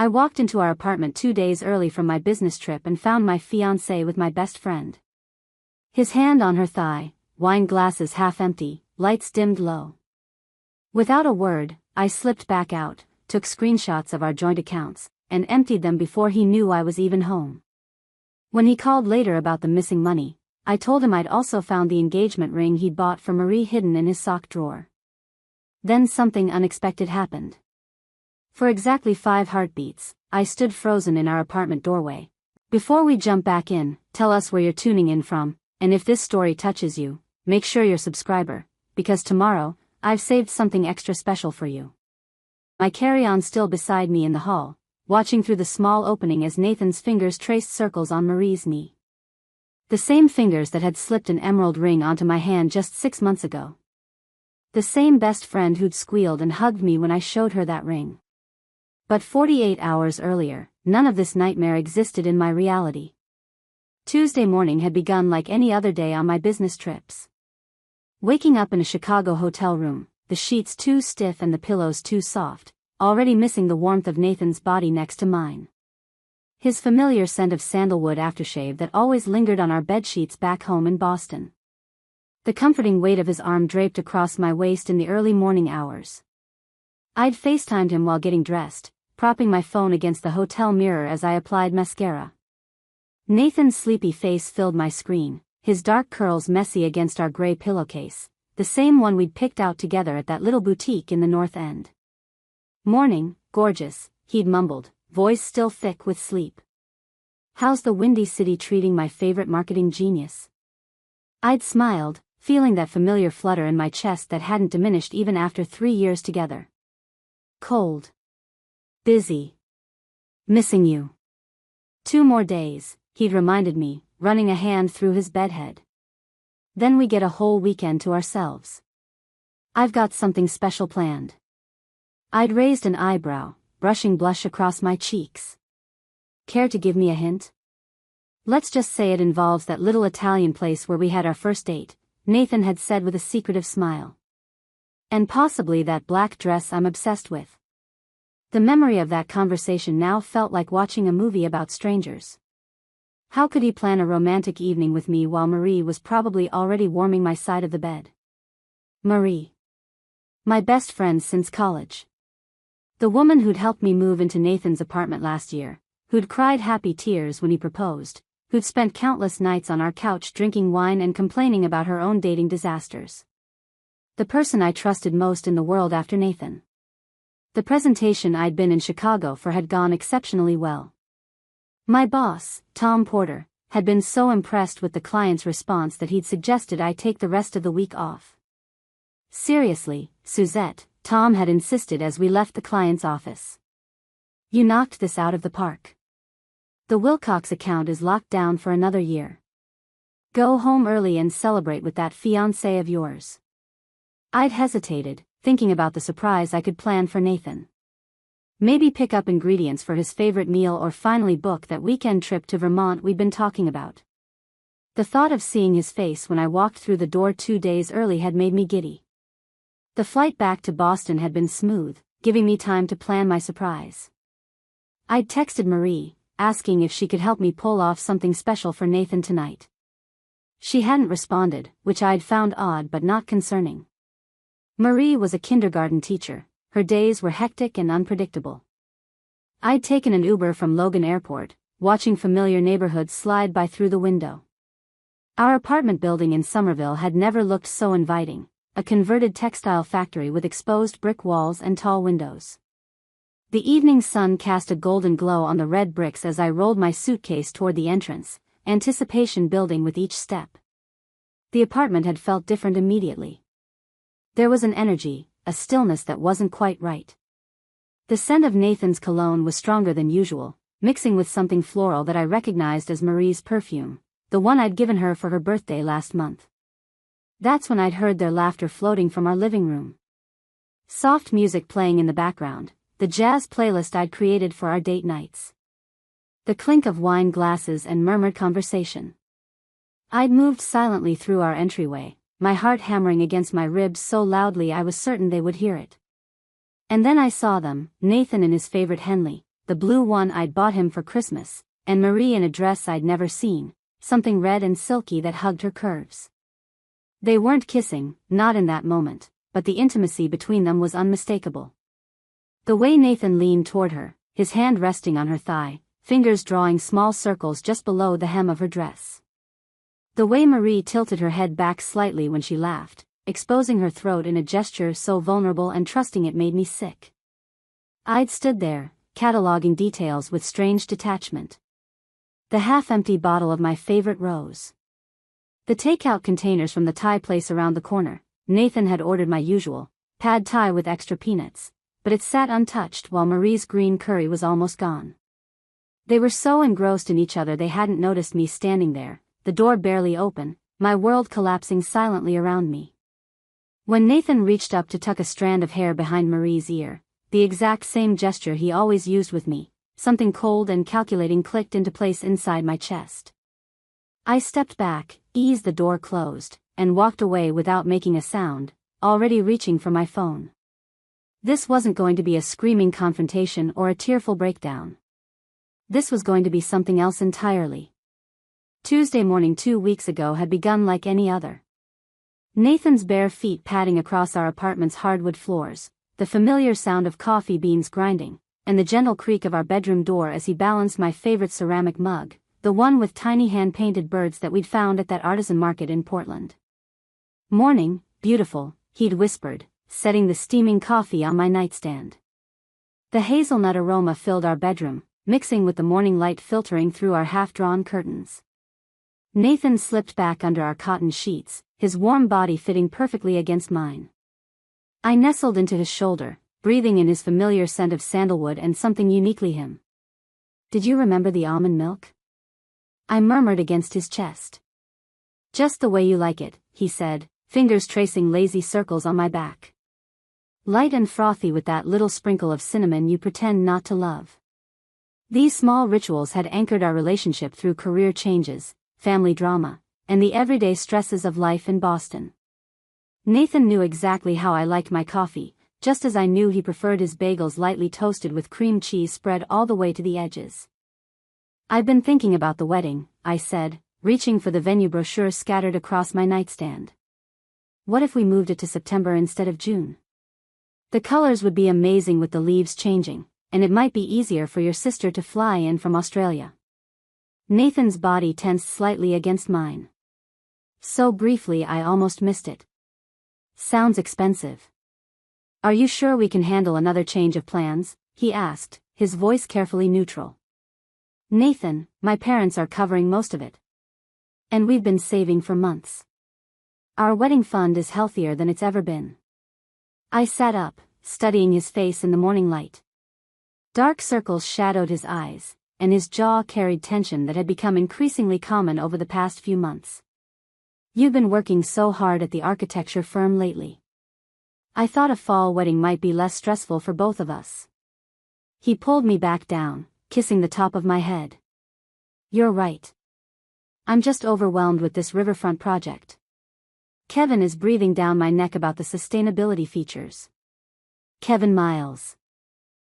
I walked into our apartment 2 days early from my business trip and found my fiancé with my best friend. His hand on her thigh, wine glasses half empty, lights dimmed low. Without a word, I slipped back out, took screenshots of our joint accounts, and emptied them before he knew I was even home. When he called later about the missing money, I told him I'd also found the engagement ring he'd bought for Marie hidden in his sock drawer. Then something unexpected happened. For exactly 5 heartbeats, I stood frozen in our apartment doorway. Before we jump back in, tell us where you're tuning in from, and if this story touches you, make sure you're a subscriber, because tomorrow, I've saved something extra special for you. My carry-on still beside me in the hall, watching through the small opening as Nathan's fingers traced circles on Marie's knee. The same fingers that had slipped an emerald ring onto my hand just 6 months ago. The same best friend who'd squealed and hugged me when I showed her that ring. But 48 hours earlier, none of this nightmare existed in my reality. Tuesday morning had begun like any other day on my business trips. Waking up in a Chicago hotel room, the sheets too stiff and the pillows too soft, already missing the warmth of Nathan's body next to mine. His familiar scent of sandalwood aftershave that always lingered on our bedsheets back home in Boston. The comforting weight of his arm draped across my waist in the early morning hours. I'd FaceTimed him while getting dressed, propping my phone against the hotel mirror as I applied mascara. Nathan's sleepy face filled my screen, his dark curls messy against our gray pillowcase, the same one we'd picked out together at that little boutique in the North End. "Morning, gorgeous," he'd mumbled, voice still thick with sleep. "How's the Windy City treating my favorite marketing genius?" I'd smiled, feeling that familiar flutter in my chest that hadn't diminished even after 3 years together. "Cold. Busy. Missing you. 2 more days," he'd reminded me, running a hand through his bedhead. "Then we get a whole weekend to ourselves. I've got something special planned." I'd raised an eyebrow, brushing blush across my cheeks. "Care to give me a hint?" "Let's just say it involves that little Italian place where we had our first date," Nathan had said with a secretive smile. "And possibly that black dress I'm obsessed with." The memory of that conversation now felt like watching a movie about strangers. How could he plan a romantic evening with me while Marie was probably already warming my side of the bed? Marie. My best friend since college. The woman who'd helped me move into Nathan's apartment last year, who'd cried happy tears when he proposed, who'd spent countless nights on our couch drinking wine and complaining about her own dating disasters. The person I trusted most in the world after Nathan. The presentation I'd been in Chicago for had gone exceptionally well. My boss, Tom Porter, had been so impressed with the client's response that he'd suggested I take the rest of the week off. "Seriously, Suzette," Tom had insisted as we left the client's office. "You knocked this out of the park. The Wilcox account is locked down for another year. Go home early and celebrate with that fiancé of yours." I'd hesitated, thinking about the surprise I could plan for Nathan. Maybe pick up ingredients for his favorite meal or finally book that weekend trip to Vermont we'd been talking about. The thought of seeing his face when I walked through the door 2 days early had made me giddy. The flight back to Boston had been smooth, giving me time to plan my surprise. I'd texted Marie, asking if she could help me pull off something special for Nathan tonight. She hadn't responded, which I'd found odd but not concerning. Marie was a kindergarten teacher. Her days were hectic and unpredictable. I'd taken an Uber from Logan Airport, watching familiar neighborhoods slide by through the window. Our apartment building in Somerville had never looked so inviting, a converted textile factory with exposed brick walls and tall windows. The evening sun cast a golden glow on the red bricks as I rolled my suitcase toward the entrance, anticipation building with each step. The apartment had felt different immediately. There was an energy, a stillness that wasn't quite right. The scent of Nathan's cologne was stronger than usual, mixing with something floral that I recognized as Marie's perfume, the one I'd given her for her birthday last month. That's when I'd heard their laughter floating from our living room. Soft music playing in the background, the jazz playlist I'd created for our date nights. The clink of wine glasses and murmured conversation. I'd moved silently through our entryway, my heart hammering against my ribs so loudly I was certain they would hear it. And then I saw them, Nathan in his favorite Henley, the blue one I'd bought him for Christmas, and Marie in a dress I'd never seen, something red and silky that hugged her curves. They weren't kissing, not in that moment, but the intimacy between them was unmistakable. The way Nathan leaned toward her, his hand resting on her thigh, fingers drawing small circles just below the hem of her dress. The way Marie tilted her head back slightly when she laughed, exposing her throat in a gesture so vulnerable and trusting it made me sick. I'd stood there, cataloging details with strange detachment. The half-empty bottle of my favorite rose. The takeout containers from the Thai place around the corner. Nathan had ordered my usual pad Thai with extra peanuts, but it sat untouched while Marie's green curry was almost gone. They were so engrossed in each other they hadn't noticed me standing there, the door barely open, my world collapsing silently around me. When Nathan reached up to tuck a strand of hair behind Marie's ear, the exact same gesture he always used with me, something cold and calculating clicked into place inside my chest. I stepped back, eased the door closed, and walked away without making a sound, already reaching for my phone. This wasn't going to be a screaming confrontation or a tearful breakdown. This was going to be something else entirely. Tuesday morning 2 weeks ago had begun like any other. Nathan's bare feet padding across our apartment's hardwood floors, the familiar sound of coffee beans grinding, and the gentle creak of our bedroom door as he balanced my favorite ceramic mug, the one with tiny hand-painted birds that we'd found at that artisan market in Portland. "Morning, beautiful," he'd whispered, setting the steaming coffee on my nightstand. The hazelnut aroma filled our bedroom, mixing with the morning light filtering through our half-drawn curtains. Nathan slipped back under our cotton sheets, his warm body fitting perfectly against mine. I nestled into his shoulder, breathing in his familiar scent of sandalwood and something uniquely him. "Did you remember the almond milk?" I murmured against his chest. "Just the way you like it," he said, fingers tracing lazy circles on my back. "Light and frothy with that little sprinkle of cinnamon you pretend not to love." These small rituals had anchored our relationship through career changes, family drama, and the everyday stresses of life in Boston. Nathan knew exactly how I liked my coffee, just as I knew he preferred his bagels lightly toasted with cream cheese spread all the way to the edges. "I've been thinking about the wedding," I said, reaching for the venue brochure scattered across my nightstand. "What if we moved it to September instead of June? The colors would be amazing with the leaves changing, and it might be easier for your sister to fly in from Australia." Nathan's body tensed slightly against mine. So briefly I almost missed it. "Sounds expensive." "Are you sure we can handle another change of plans?" he asked, his voice carefully neutral. "Nathan, my parents are covering most of it. And we've been saving for months. Our wedding fund is healthier than it's ever been." I sat up, studying his face in the morning light. Dark circles shadowed his eyes, and his jaw carried tension that had become increasingly common over the past few months. "You've been working so hard at the architecture firm lately. I thought a fall wedding might be less stressful for both of us." He pulled me back down, kissing the top of my head. "You're right. I'm just overwhelmed with this riverfront project. Kevin is breathing down my neck about the sustainability features." Kevin Miles.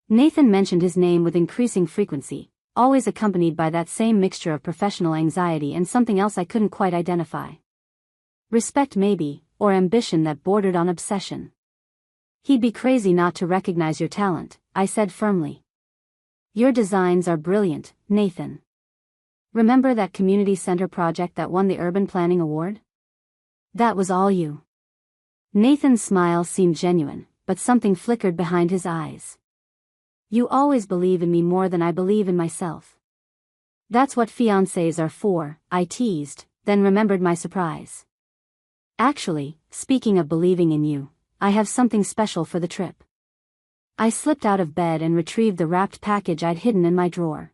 Nathan mentioned his name with increasing frequency, always accompanied by that same mixture of professional anxiety and something else I couldn't quite identify. Respect maybe, or ambition that bordered on obsession. "He'd be crazy not to recognize your talent," I said firmly. "Your designs are brilliant, Nathan. Remember that community center project that won the Urban Planning Award? That was all you." Nathan's smile seemed genuine, but something flickered behind his eyes. "You always believe in me more than I believe in myself." "That's what fiancés are for," I teased, then remembered my surprise. "Actually, speaking of believing in you, I have something special for the trip." I slipped out of bed and retrieved the wrapped package I'd hidden in my drawer.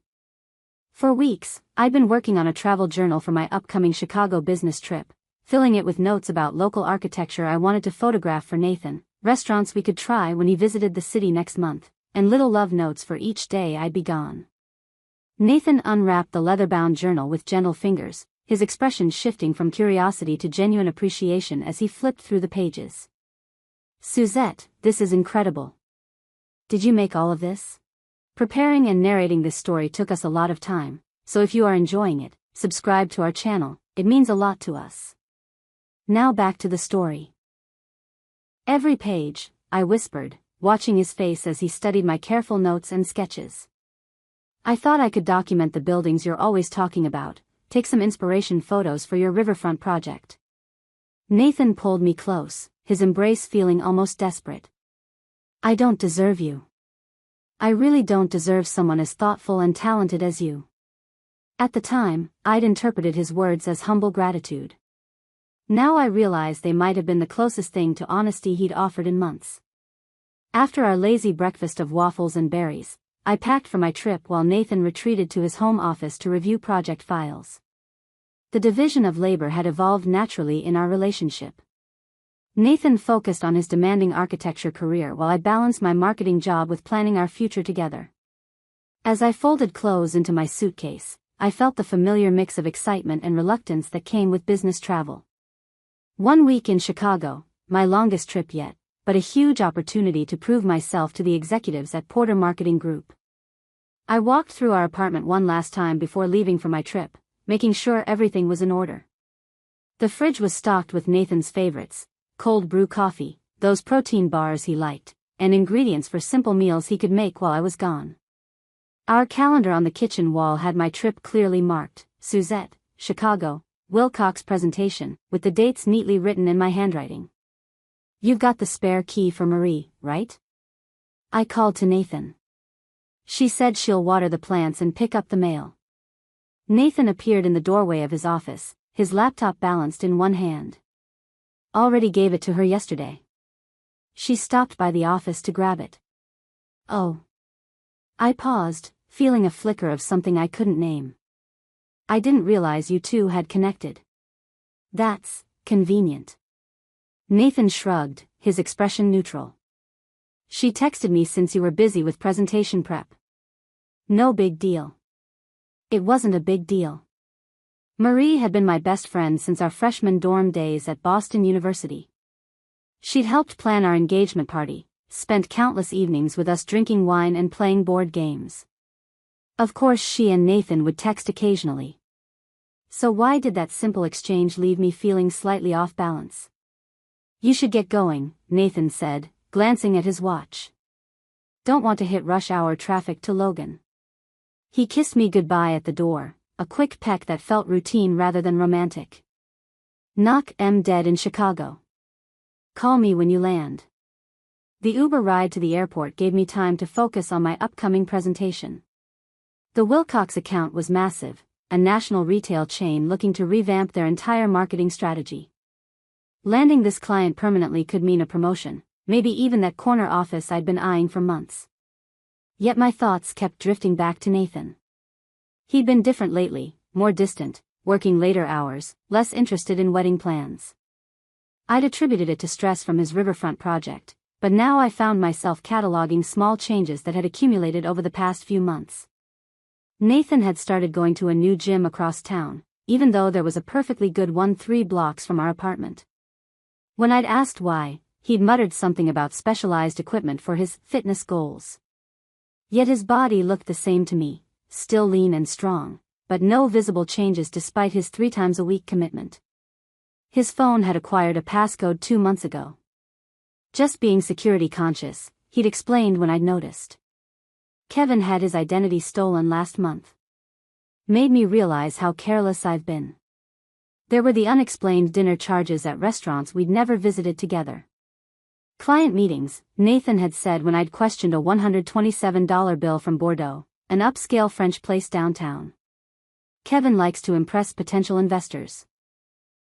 For weeks, I'd been working on a travel journal for my upcoming Chicago business trip, filling it with notes about local architecture I wanted to photograph for Nathan, restaurants we could try when he visited the city next month, and little love notes for each day I'd be gone. Nathan unwrapped the leather-bound journal with gentle fingers, his expression shifting from curiosity to genuine appreciation as he flipped through the pages. "Suzette, this is incredible. Did you make all of this?" Preparing and narrating this story took us a lot of time, so if you are enjoying it, subscribe to our channel, it means a lot to us. Now back to the story. Every page, I whispered, watching his face as he studied my careful notes and sketches. I thought I could document the buildings you're always talking about, take some inspiration photos for your riverfront project. Nathan pulled me close, his embrace feeling almost desperate. I don't deserve you. I really don't deserve someone as thoughtful and talented as you. At the time, I'd interpreted his words as humble gratitude. Now I realize they might have been the closest thing to honesty he'd offered in months. After our lazy breakfast of waffles and berries, I packed for my trip while Nathan retreated to his home office to review project files. The division of labor had evolved naturally in our relationship. Nathan focused on his demanding architecture career while I balanced my marketing job with planning our future together. As I folded clothes into my suitcase, I felt the familiar mix of excitement and reluctance that came with business travel. 1 week in Chicago, my longest trip yet, but a huge opportunity to prove myself to the executives at Porter Marketing Group. I walked through our apartment one last time before leaving for my trip, making sure everything was in order. The fridge was stocked with Nathan's favorites, cold brew coffee, those protein bars he liked, and ingredients for simple meals he could make while I was gone. Our calendar on the kitchen wall had my trip clearly marked, Suzette, Chicago, Wilcox presentation, with the dates neatly written in my handwriting. You've got the spare key for Marie, right? I called to Nathan. She said she'll water the plants and pick up the mail. Nathan appeared in the doorway of his office, his laptop balanced in one hand. Already gave it to her yesterday. She stopped by the office to grab it. Oh. I paused, feeling a flicker of something I couldn't name. I didn't realize you two had connected. That's convenient. Nathan shrugged, his expression neutral. She texted me since you were busy with presentation prep. No big deal. It wasn't a big deal. Marie had been my best friend since our freshman dorm days at Boston University. She'd helped plan our engagement party, spent countless evenings with us drinking wine and playing board games. Of course she and Nathan would text occasionally. So why did that simple exchange leave me feeling slightly off balance? You should get going, Nathan said, glancing at his watch. Don't want to hit rush hour traffic to Logan. He kissed me goodbye at the door, a quick peck that felt routine rather than romantic. Dead in Chicago. Call me when you land. The Uber ride to the airport gave me time to focus on my upcoming presentation. The Wilcox account was massive, a national retail chain looking to revamp their entire marketing strategy. Landing this client permanently could mean a promotion, maybe even that corner office I'd been eyeing for months. Yet my thoughts kept drifting back to Nathan. He'd been different lately, more distant, working later hours, less interested in wedding plans. I'd attributed it to stress from his riverfront project, but now I found myself cataloging small changes that had accumulated over the past few months. Nathan had started going to a new gym across town, even though there was a perfectly good one 3 blocks from our apartment. When I'd asked why, he'd muttered something about specialized equipment for his fitness goals. Yet his body looked the same to me, still lean and strong, but no visible changes despite his 3 times a week commitment. His phone had acquired a passcode 2 months ago. Just being security conscious, he'd explained when I'd noticed. Kevin had his identity stolen last month. Made me realize how careless I've been. There were the unexplained dinner charges at restaurants we'd never visited together. Client meetings, Nathan had said when I'd questioned a $127 bill from Bordeaux, an upscale French place downtown. Kevin likes to impress potential investors.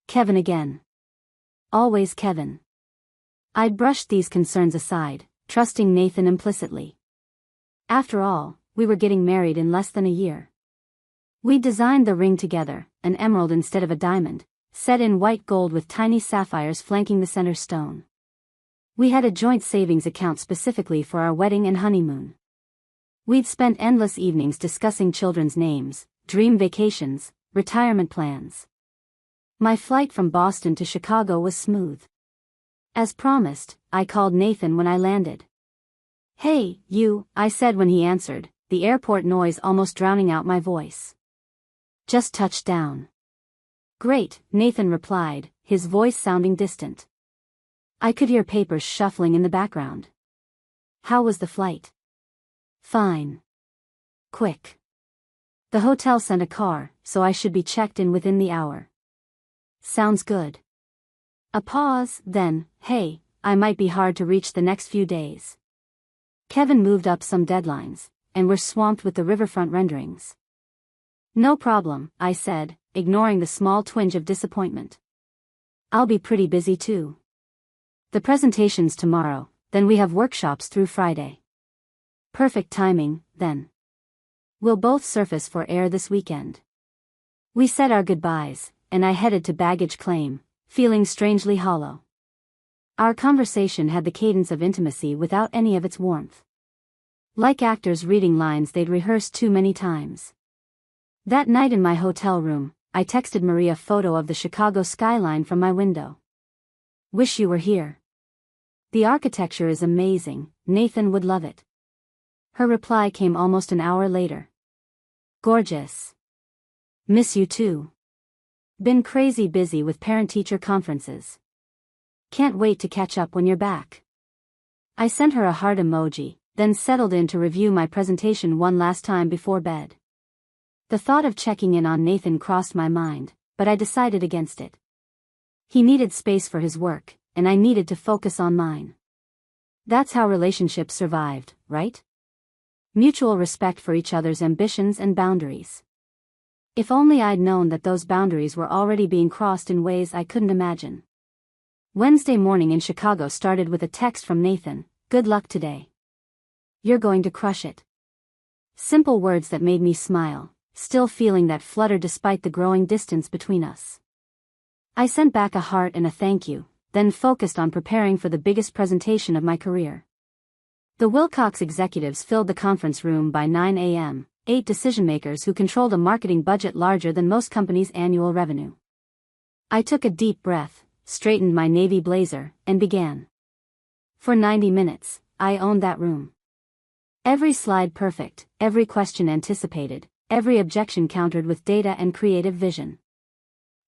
Kevin again. Always Kevin. I'd brushed these concerns aside, trusting Nathan implicitly. After all, we were getting married in less than a year. We designed the ring together, an emerald instead of a diamond, set in white gold with tiny sapphires flanking the center stone. We had a joint savings account specifically for our wedding and honeymoon. We'd spent endless evenings discussing children's names, dream vacations, retirement plans. My flight from Boston to Chicago was smooth. As promised, I called Nathan when I landed. "Hey, you," I said when he answered, the airport noise almost drowning out my voice. Just touched down. Great, Nathan replied, his voice sounding distant. I could hear papers shuffling in the background. How was the flight? Fine. Quick. The hotel sent a car, so I should be checked in within the hour. Sounds good. A pause, then, hey, I might be hard to reach the next few days. Kevin moved up some deadlines, and we're swamped with the riverfront renderings. No problem, I said, ignoring the small twinge of disappointment. I'll be pretty busy too. The presentation's tomorrow, then we have workshops through Friday. Perfect timing, then. We'll both surface for air this weekend. We said our goodbyes, and I headed to baggage claim, feeling strangely hollow. Our conversation had the cadence of intimacy without any of its warmth. Like actors reading lines they'd rehearsed too many times. That night in my hotel room, I texted Marie a photo of the Chicago skyline from my window. Wish you were here. The architecture is amazing, Nathan would love it. Her reply came almost an hour later. Gorgeous. Miss you too. Been crazy busy with parent-teacher conferences. Can't wait to catch up when you're back. I sent her a heart emoji, then settled in to review my presentation one last time before bed. The thought of checking in on Nathan crossed my mind, but I decided against it. He needed space for his work, and I needed to focus on mine. That's how relationships survived, right? Mutual respect for each other's ambitions and boundaries. If only I'd known that those boundaries were already being crossed in ways I couldn't imagine. Wednesday morning in Chicago started with a text from Nathan, "Good luck today. You're going to crush it." Simple words that made me smile, still feeling that flutter despite the growing distance between us. I sent back a heart and a thank you, then focused on preparing for the biggest presentation of my career. The Wilcox executives filled the conference room by 9 a.m., 8 decision-makers who controlled a marketing budget larger than most companies' annual revenue. I took a deep breath, straightened my navy blazer, and began. For 90 minutes, I owned that room. Every slide perfect, every question anticipated, every objection countered with data and creative vision.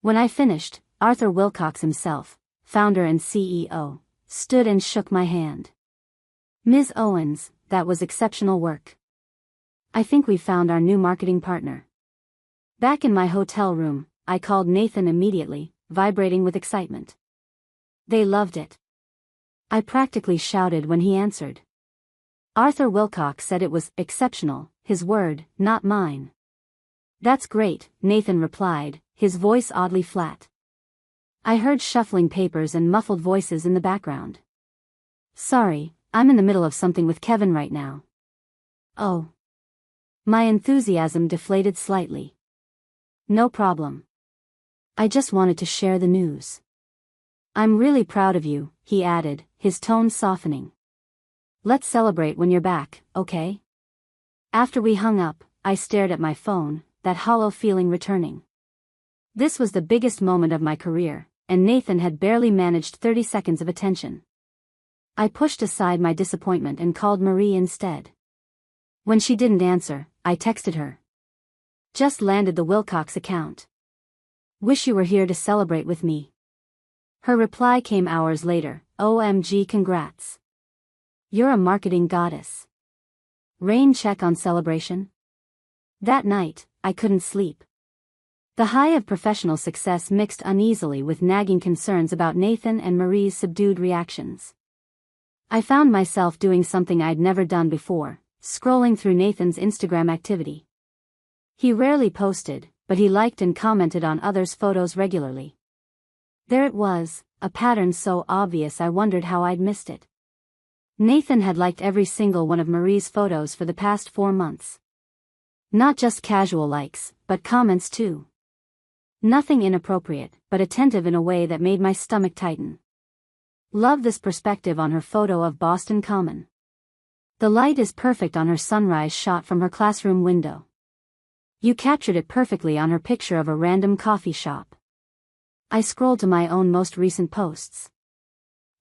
When I finished, Arthur Wilcox himself, founder and CEO, stood and shook my hand. "Ms. Owens, that was exceptional work. I think we found our new marketing partner." Back in my hotel room, I called Nathan immediately, vibrating with excitement. They loved it. I practically shouted when he answered. Arthur Wilcox said it was exceptional, his word, not mine. "That's great," Nathan replied, his voice oddly flat. I heard shuffling papers and muffled voices in the background. "Sorry, I'm in the middle of something with Kevin right now." "Oh." My enthusiasm deflated slightly. "No problem. I just wanted to share the news." "I'm really proud of you," he added, his tone softening. "Let's celebrate when you're back, okay?" After we hung up, I stared at my phone, that hollow feeling returning. This was the biggest moment of my career, and Nathan had barely managed 30 seconds of attention. I pushed aside my disappointment and called Marie instead. When she didn't answer, I texted her. "Just landed the Wilcox account. Wish you were here to celebrate with me." Her reply came hours later, "OMG, congrats. You're a marketing goddess. Rain check on celebration?" That night, I couldn't sleep. The high of professional success mixed uneasily with nagging concerns about Nathan and Marie's subdued reactions. I found myself doing something I'd never done before, scrolling through Nathan's Instagram activity. He rarely posted, but he liked and commented on others' photos regularly. There it was, a pattern so obvious I wondered how I'd missed it. Nathan had liked every single one of Marie's photos for the past 4 months. Not just casual likes, but comments too. Nothing inappropriate, but attentive in a way that made my stomach tighten. Love this perspective on her photo of Boston Common. The light is perfect on her sunrise shot from her classroom window. You captured it perfectly on her picture of a random coffee shop. I scrolled to my own most recent posts.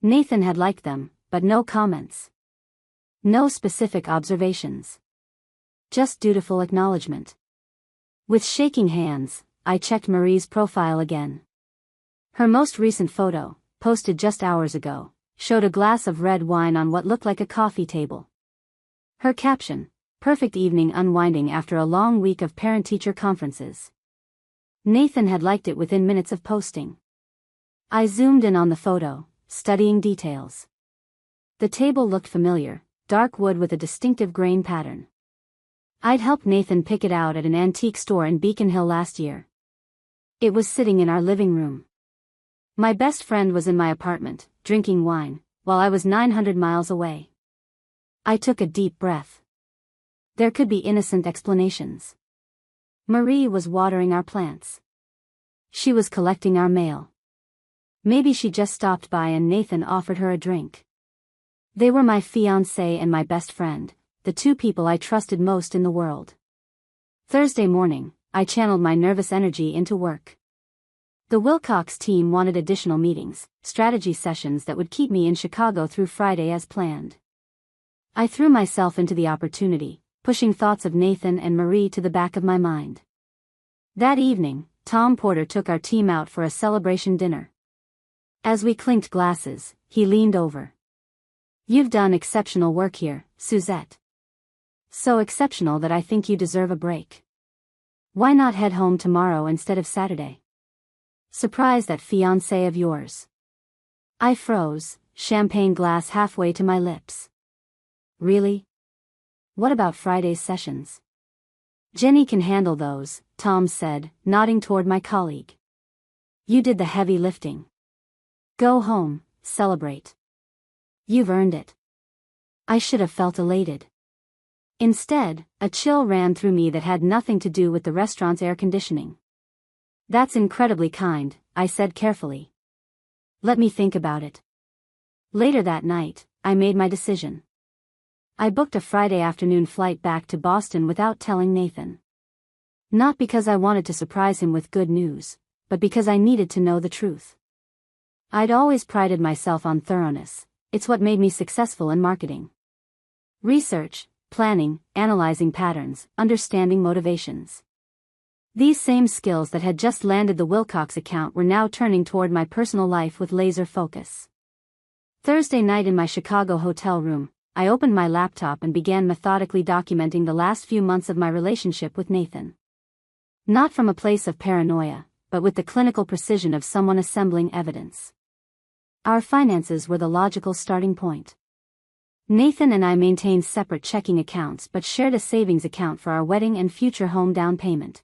Nathan had liked them, but no comments. No specific observations. Just dutiful acknowledgement. With shaking hands, I checked Marie's profile again. Her most recent photo, posted just hours ago, showed a glass of red wine on what looked like a coffee table. Her caption, "Perfect evening unwinding after a long week of parent-teacher conferences." Nathan had liked it within minutes of posting. I zoomed in on the photo, studying details. The table looked familiar, dark wood with a distinctive grain pattern. I'd helped Nathan pick it out at an antique store in Beacon Hill last year. It was sitting in our living room. My best friend was in my apartment, drinking wine, while I was 900 miles away. I took a deep breath. There could be innocent explanations. Marie was watering our plants. She was collecting our mail. Maybe she just stopped by and Nathan offered her a drink. They were my fiancé and my best friend, the two people I trusted most in the world. Thursday morning, I channeled my nervous energy into work. The Wilcox team wanted additional meetings, strategy sessions that would keep me in Chicago through Friday as planned. I threw myself into the opportunity, pushing thoughts of Nathan and Marie to the back of my mind. That evening, Tom Porter took our team out for a celebration dinner. As we clinked glasses, he leaned over. "You've done exceptional work here, Suzette. So exceptional that I think you deserve a break. Why not head home tomorrow instead of Saturday? Surprise that fiancé of yours." I froze, champagne glass halfway to my lips. Really? What about Friday's sessions? "Jenny can handle those," Tom said, nodding toward my colleague. "You did the heavy lifting. Go home, celebrate. You've earned it." I should have felt elated. Instead, a chill ran through me that had nothing to do with the restaurant's air conditioning. "That's incredibly kind," I said carefully. "Let me think about it." Later that night, I made my decision. I booked a Friday afternoon flight back to Boston without telling Nathan. Not because I wanted to surprise him with good news, but because I needed to know the truth. I'd always prided myself on thoroughness. It's what made me successful in marketing. Research, planning, analyzing patterns, understanding motivations. These same skills that had just landed the Wilcox account were now turning toward my personal life with laser focus. Thursday night in my Chicago hotel room, I opened my laptop and began methodically documenting the last few months of my relationship with Nathan. Not from a place of paranoia, but with the clinical precision of someone assembling evidence. Our finances were the logical starting point. Nathan and I maintained separate checking accounts but shared a savings account for our wedding and future home down payment.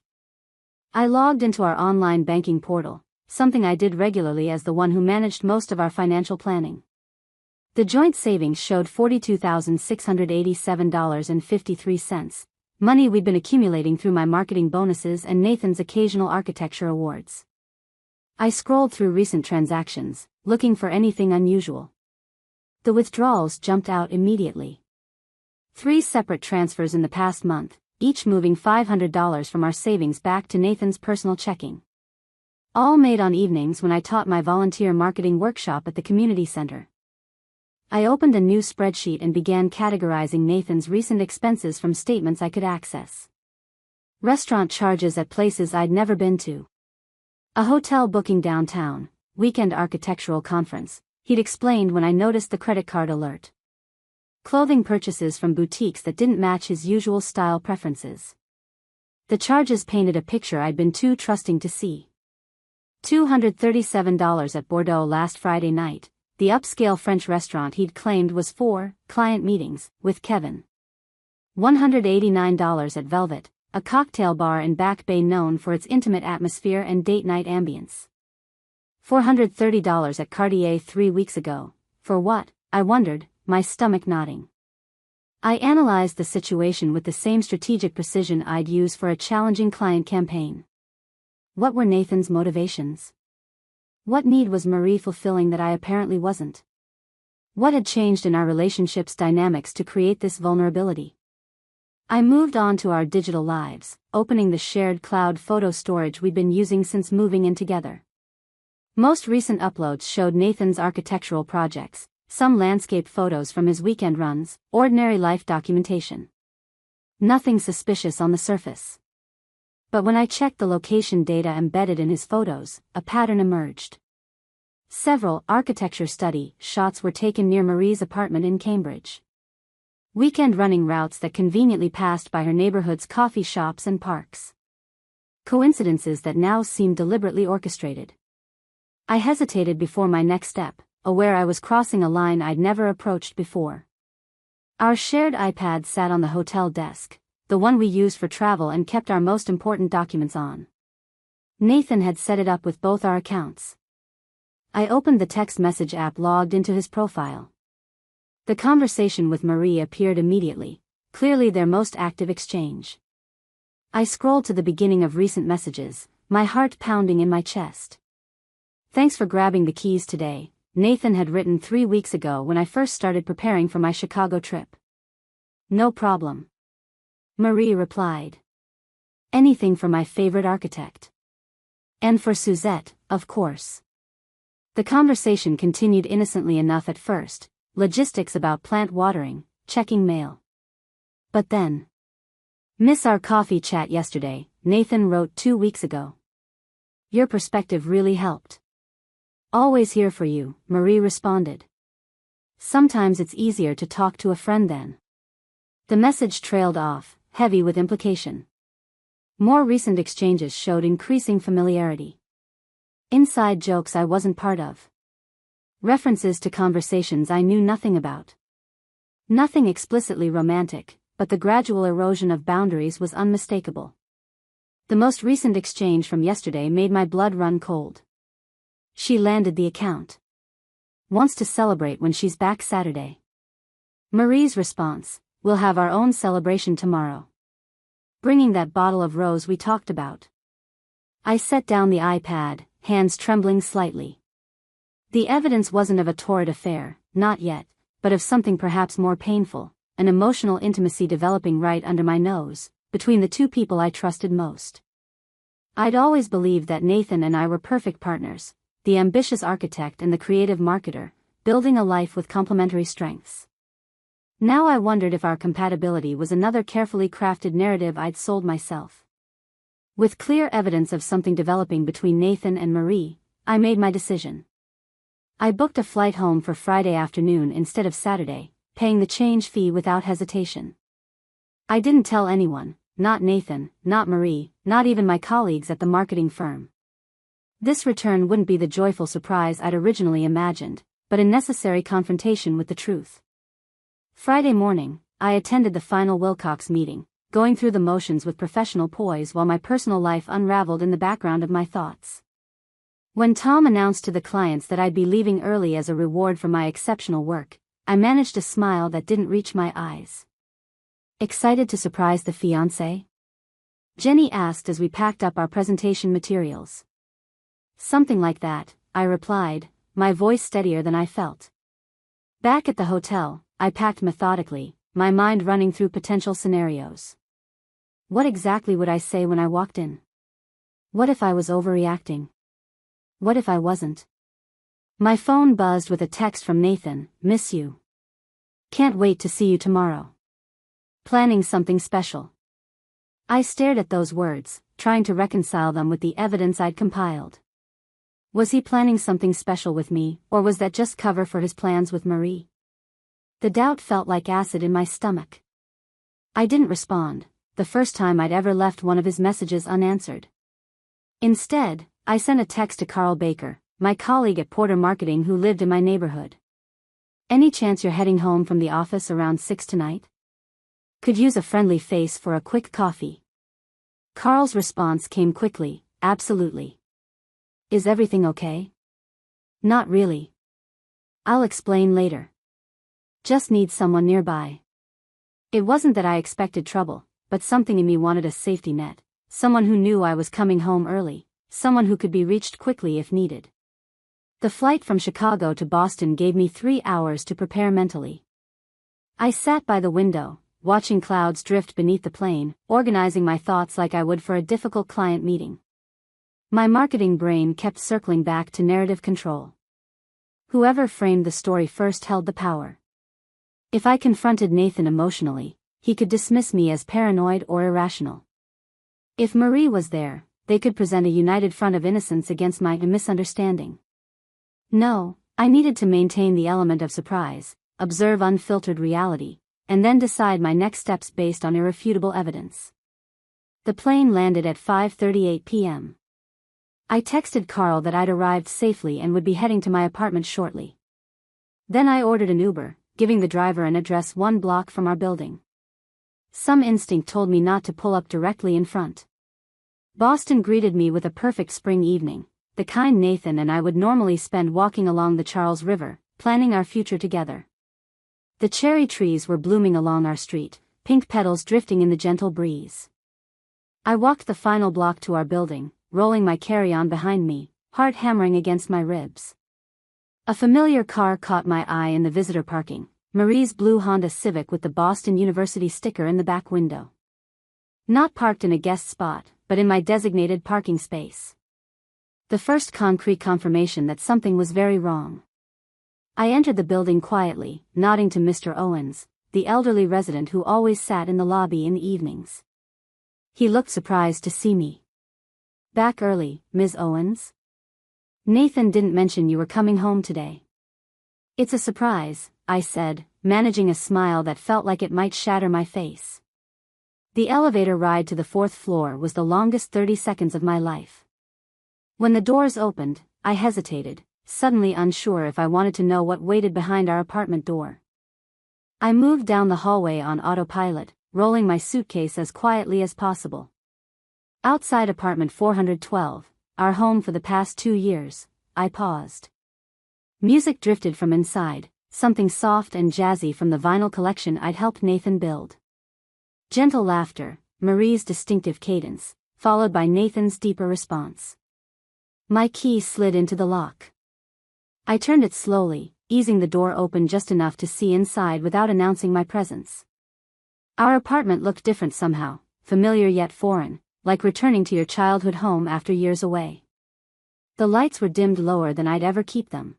I logged into our online banking portal, something I did regularly as the one who managed most of our financial planning. The joint savings showed $42,687.53, money we'd been accumulating through my marketing bonuses and Nathan's occasional architecture awards. I scrolled through recent transactions, looking for anything unusual. The withdrawals jumped out immediately. 3 separate transfers in the past month, each moving $500 from our savings back to Nathan's personal checking. All made on evenings when I taught my volunteer marketing workshop at the community center. I opened a new spreadsheet and began categorizing Nathan's recent expenses from statements I could access. Restaurant charges at places I'd never been to. A hotel booking downtown, weekend architectural conference, he'd explained when I noticed the credit card alert. Clothing purchases from boutiques that didn't match his usual style preferences. The charges painted a picture I'd been too trusting to see. $237 at Bordeaux last Friday night, the upscale French restaurant he'd claimed was for client meetings with Kevin. $189 at Velvet, a cocktail bar in Back Bay known for its intimate atmosphere and date night ambience. $430 at Cartier 3 weeks ago. For what, I wondered, my stomach nodding. I analyzed the situation with the same strategic precision I'd use for a challenging client campaign. What were Nathan's motivations? What need was Marie fulfilling that I apparently wasn't? What had changed in our relationship's dynamics to create this vulnerability? I moved on to our digital lives, opening the shared cloud photo storage we'd been using since moving in together. Most recent uploads showed Nathan's architectural projects, some landscape photos from his weekend runs, ordinary life documentation. Nothing suspicious on the surface. But when I checked the location data embedded in his photos, a pattern emerged. Several architecture study shots were taken near Marie's apartment in Cambridge. Weekend running routes that conveniently passed by her neighborhood's coffee shops and parks. Coincidences that now seemed deliberately orchestrated. I hesitated before my next step, aware I was crossing a line I'd never approached before. Our shared iPad sat on the hotel desk, the one we used for travel and kept our most important documents on. Nathan had set it up with both our accounts. I opened the text message app, logged into his profile. The conversation with Marie appeared immediately, clearly their most active exchange. I scrolled to the beginning of recent messages, my heart pounding in my chest. "Thanks for grabbing the keys today," Nathan had written 3 weeks ago when I first started preparing for my Chicago trip. "No problem," Marie replied. "Anything for my favorite architect. And for Suzette, of course." The conversation continued innocently enough at first, logistics about plant watering, checking mail. But then, "Miss our coffee chat yesterday," Nathan wrote 2 weeks ago. "Your perspective really helped." "Always here for you," Marie responded. "Sometimes it's easier to talk to a friend than." The message trailed off, heavy with implication. More recent exchanges showed increasing familiarity. Inside jokes I wasn't part of. References to conversations I knew nothing about. Nothing explicitly romantic, but the gradual erosion of boundaries was unmistakable. The most recent exchange from yesterday made my blood run cold. "She landed the account. Wants to celebrate when she's back Saturday." Marie's response, "We'll have our own celebration tomorrow. Bringing that bottle of rose we talked about." I set down the iPad, hands trembling slightly. The evidence wasn't of a torrid affair, not yet, but of something perhaps more painful, an emotional intimacy developing right under my nose, between the two people I trusted most. I'd always believed that Nathan and I were perfect partners, the ambitious architect and the creative marketer, building a life with complementary strengths. Now I wondered if our compatibility was another carefully crafted narrative I'd sold myself. With clear evidence of something developing between Nathan and Marie, I made my decision. I booked a flight home for Friday afternoon instead of Saturday, paying the change fee without hesitation. I didn't tell anyone, not Nathan, not Marie, not even my colleagues at the marketing firm. This return wouldn't be the joyful surprise I'd originally imagined, but a necessary confrontation with the truth. Friday morning, I attended the final Wilcox meeting, going through the motions with professional poise while my personal life unraveled in the background of my thoughts. When Tom announced to the clients that I'd be leaving early as a reward for my exceptional work, I managed a smile that didn't reach my eyes. "Excited to surprise the fiancé?" Jenny asked as we packed up our presentation materials. "Something like that," I replied, my voice steadier than I felt. Back at the hotel, I packed methodically, my mind running through potential scenarios. What exactly would I say when I walked in? What if I was overreacting? What if I wasn't? My phone buzzed with a text from Nathan, "Miss you. Can't wait to see you tomorrow. Planning something special." I stared at those words, trying to reconcile them with the evidence I'd compiled. Was he planning something special with me, or was that just cover for his plans with Marie? The doubt felt like acid in my stomach. I didn't respond, the first time I'd ever left one of his messages unanswered. Instead, I sent a text to Carl Baker, my colleague at Porter Marketing who lived in my neighborhood. "Any chance you're heading home from the office around 6 tonight? Could use a friendly face for a quick coffee." Carl's response came quickly, "Absolutely. Is everything okay?" "Not really. I'll explain later. Just need someone nearby." It wasn't that I expected trouble, but something in me wanted a safety net, someone who knew I was coming home early, someone who could be reached quickly if needed. The flight from Chicago to Boston gave me 3 hours to prepare mentally. I sat by the window, watching clouds drift beneath the plane, organizing my thoughts like I would for a difficult client meeting. My marketing brain kept circling back to narrative control. Whoever framed the story first held the power. If I confronted Nathan emotionally, he could dismiss me as paranoid or irrational. If Marie was there, they could present a united front of innocence against my misunderstanding. No, I needed to maintain the element of surprise, observe unfiltered reality, and then decide my next steps based on irrefutable evidence. The plane landed at 5:38 p.m. I texted Carl that I'd arrived safely and would be heading to my apartment shortly. Then I ordered an Uber, giving the driver an address 1 block from our building. Some instinct told me not to pull up directly in front. Boston greeted me with a perfect spring evening, the kind Nathan and I would normally spend walking along the Charles River, planning our future together. The cherry trees were blooming along our street, pink petals drifting in the gentle breeze. I walked the final block to our building, rolling my carry-on behind me, heart hammering against my ribs. A familiar car caught my eye in the visitor parking, Marie's blue Honda Civic with the Boston University sticker in the back window. Not parked in a guest spot, but in my designated parking space. The first concrete confirmation that something was very wrong. I entered the building quietly, nodding to Mr. Owens, the elderly resident who always sat in the lobby in the evenings. He looked surprised to see me. Back early, Ms. Owens? Nathan didn't mention you were coming home today. It's a surprise, I said, managing a smile that felt like it might shatter my face. The elevator ride to the 4th floor was the longest 30 seconds of my life. When the doors opened, I hesitated, suddenly unsure if I wanted to know what waited behind our apartment door. I moved down the hallway on autopilot, rolling my suitcase as quietly as possible. Outside apartment 412, our home for the past 2 years, I paused. Music drifted from inside, something soft and jazzy from the vinyl collection I'd helped Nathan build. Gentle laughter, Marie's distinctive cadence, followed by Nathan's deeper response. My key slid into the lock. I turned it slowly, easing the door open just enough to see inside without announcing my presence. Our apartment looked different somehow, familiar yet foreign, like returning to your childhood home after years away. The lights were dimmed lower than I'd ever keep them.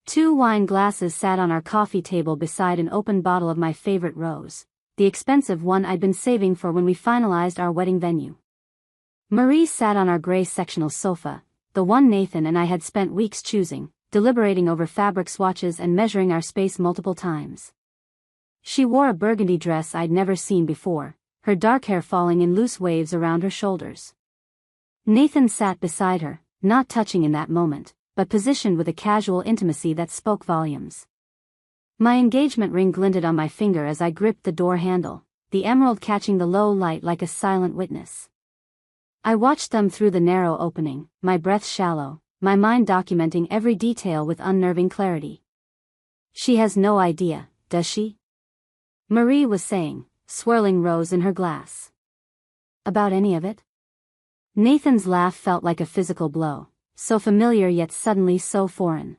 2 wine glasses sat on our coffee table beside an open bottle of my favorite rose, the expensive one I'd been saving for when we finalized our wedding venue. Marie sat on our gray sectional sofa, the one Nathan and I had spent weeks choosing, deliberating over fabric swatches and measuring our space multiple times. She wore a burgundy dress I'd never seen before, her dark hair falling in loose waves around her shoulders. Nathan sat beside her, not touching in that moment, but positioned with a casual intimacy that spoke volumes. My engagement ring glinted on my finger as I gripped the door handle, the emerald catching the low light like a silent witness. I watched them through the narrow opening, my breath shallow, my mind documenting every detail with unnerving clarity. She has no idea, does she? Marie was saying, swirling rose in her glass. About any of it? Nathan's laugh felt like a physical blow, so familiar yet suddenly so foreign.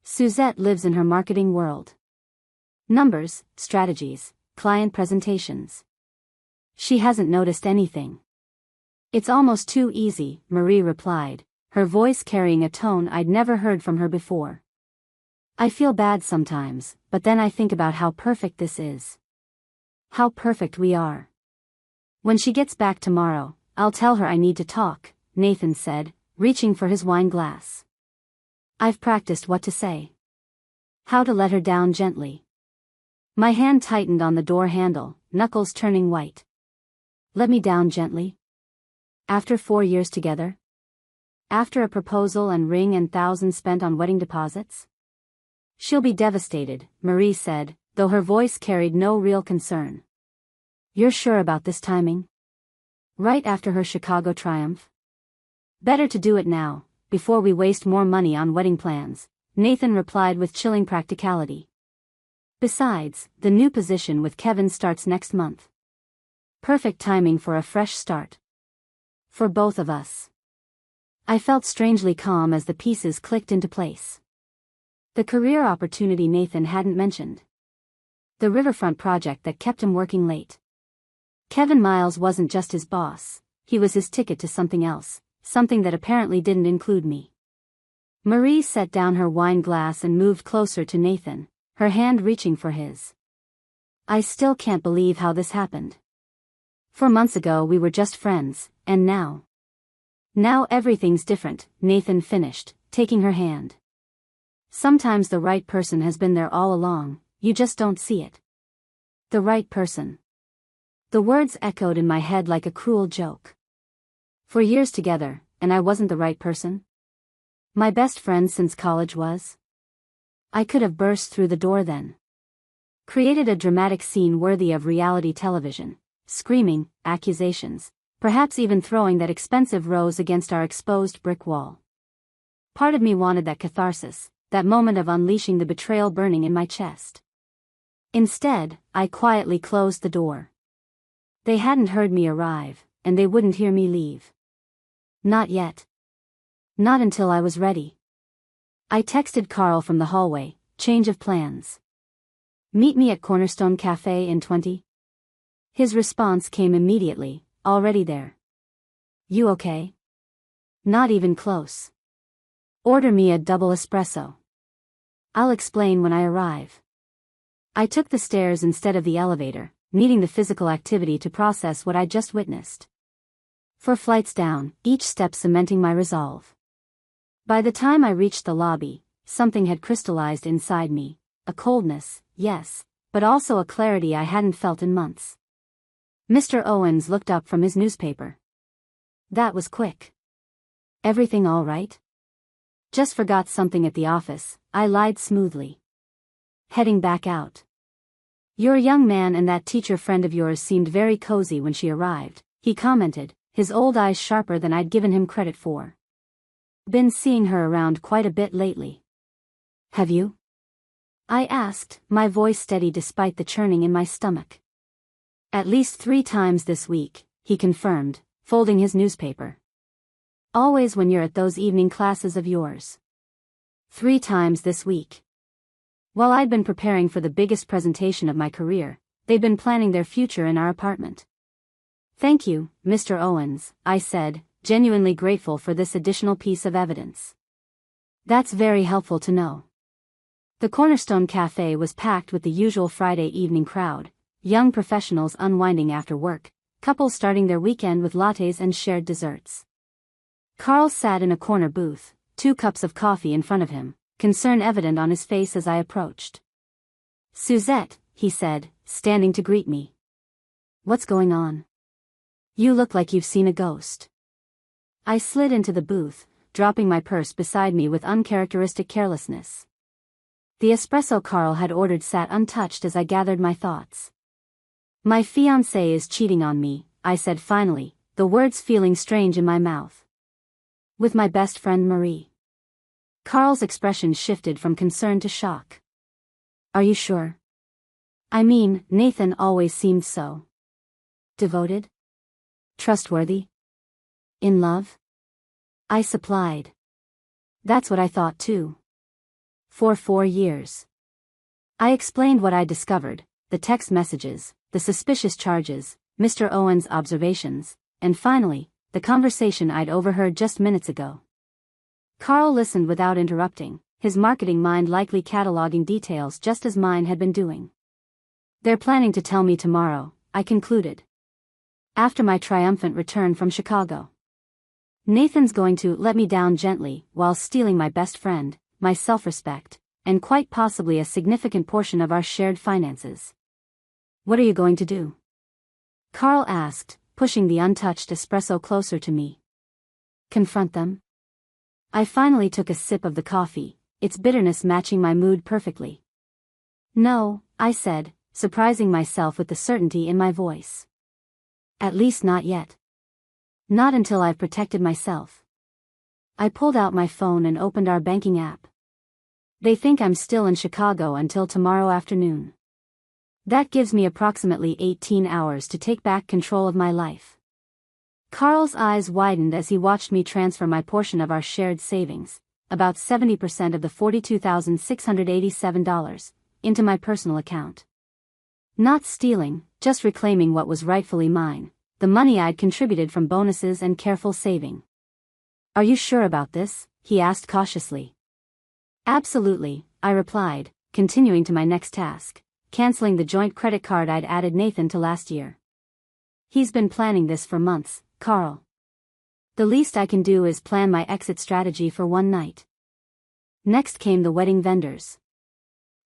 Suzette lives in her marketing world. Numbers, strategies, client presentations. She hasn't noticed anything. It's almost too easy, Marie replied, her voice carrying a tone I'd never heard from her before. I feel bad sometimes, but then I think about how perfect this is. How perfect we are. When she gets back tomorrow, I'll tell her I need to talk, Nathan said, reaching for his wine glass. I've practiced what to say. How to let her down gently. My hand tightened on the door handle, knuckles turning white. Let me down gently? After 4 years together? After a proposal and ring and thousands spent on wedding deposits? She'll be devastated, Marie said, though her voice carried no real concern. You're sure about this timing? Right after her Chicago triumph? Better to do it now, before we waste more money on wedding plans, Nathan replied with chilling practicality. Besides, the new position with Kevin starts next month. Perfect timing for a fresh start. For both of us. I felt strangely calm as the pieces clicked into place. The career opportunity Nathan hadn't mentioned. The riverfront project that kept him working late. Kevin Miles wasn't just his boss, he was his ticket to something else, something that apparently didn't include me. Marie set down her wine glass and moved closer to Nathan, her hand reaching for his. I still can't believe how this happened. 4 months ago we were just friends, and now. Now everything's different, Nathan finished, taking her hand. Sometimes the right person has been there all along, you just don't see it. The right person. The words echoed in my head like a cruel joke. 4 years together, and I wasn't the right person? My best friend since college was? I could have burst through the door then. Created a dramatic scene worthy of reality television. Screaming, accusations, perhaps even throwing that expensive rose against our exposed brick wall. Part of me wanted that catharsis, that moment of unleashing the betrayal burning in my chest. Instead, I quietly closed the door. They hadn't heard me arrive, and they wouldn't hear me leave. Not yet. Not until I was ready. I texted Carl from the hallway, change of plans. Meet me at Cornerstone Cafe in 20. His response came immediately, already there. You okay? Not even close. Order me a double espresso. I'll explain when I arrive. I took the stairs instead of the elevator, needing the physical activity to process what I just witnessed. 4 flights down, each step cementing my resolve. By the time I reached the lobby, something had crystallized inside me, a coldness, yes, but also a clarity I hadn't felt in months. Mr. Owens looked up from his newspaper. That was quick. Everything all right? Just forgot something at the office, I lied smoothly. Heading back out. Your young man and that teacher friend of yours seemed very cozy when she arrived, he commented, his old eyes sharper than I'd given him credit for. Been seeing her around quite a bit lately. Have you? I asked, my voice steady despite the churning in my stomach. At least 3 times this week, he confirmed, folding his newspaper. Always when you're at those evening classes of yours. 3 times this week. While I'd been preparing for the biggest presentation of my career, they'd been planning their future in our apartment. Thank you, Mr. Owens, I said, genuinely grateful for this additional piece of evidence. That's very helpful to know. The Cornerstone Cafe was packed with the usual Friday evening crowd, young professionals unwinding after work, couples starting their weekend with lattes and shared desserts. Carl sat in a corner booth, 2 cups of coffee in front of him, concern evident on his face as I approached. Suzette, he said, standing to greet me. What's going on? You look like you've seen a ghost. I slid into the booth, dropping my purse beside me with uncharacteristic carelessness. The espresso Carl had ordered sat untouched as I gathered my thoughts. My fiancé is cheating on me, I said finally, the words feeling strange in my mouth. With my best friend Marie. Carl's expression shifted from concern to shock. Are you sure? I mean, Nathan always seemed so devoted? Trustworthy? In love? I supplied. That's what I thought too. For 4 years. I explained what I discovered, the text messages, the suspicious charges, Mr. Owen's observations, and finally, the conversation I'd overheard just minutes ago. Carl listened without interrupting, his marketing mind likely cataloging details just as mine had been doing. They're planning to tell me tomorrow, I concluded. After my triumphant return from Chicago. Nathan's going to let me down gently while stealing my best friend, my self-respect, and quite possibly a significant portion of our shared finances. What are you going to do? Carl asked, pushing the untouched espresso closer to me. Confront them? I finally took a sip of the coffee, its bitterness matching my mood perfectly. No, I said, surprising myself with the certainty in my voice. At least not yet. Not until I've protected myself. I pulled out my phone and opened our banking app. They think I'm still in Chicago until tomorrow afternoon. That gives me approximately 18 hours to take back control of my life. Carl's eyes widened as he watched me transfer my portion of our shared savings, about 70% of the $42,687, into my personal account. Not stealing, just reclaiming what was rightfully mine, the money I'd contributed from bonuses and careful saving. Are you sure about this? He asked cautiously. Absolutely, I replied, continuing to my next task, canceling the joint credit card I'd added Nathan to last year. He's been planning this for months, Carl. The least I can do is plan my exit strategy for one night. Next came the wedding vendors.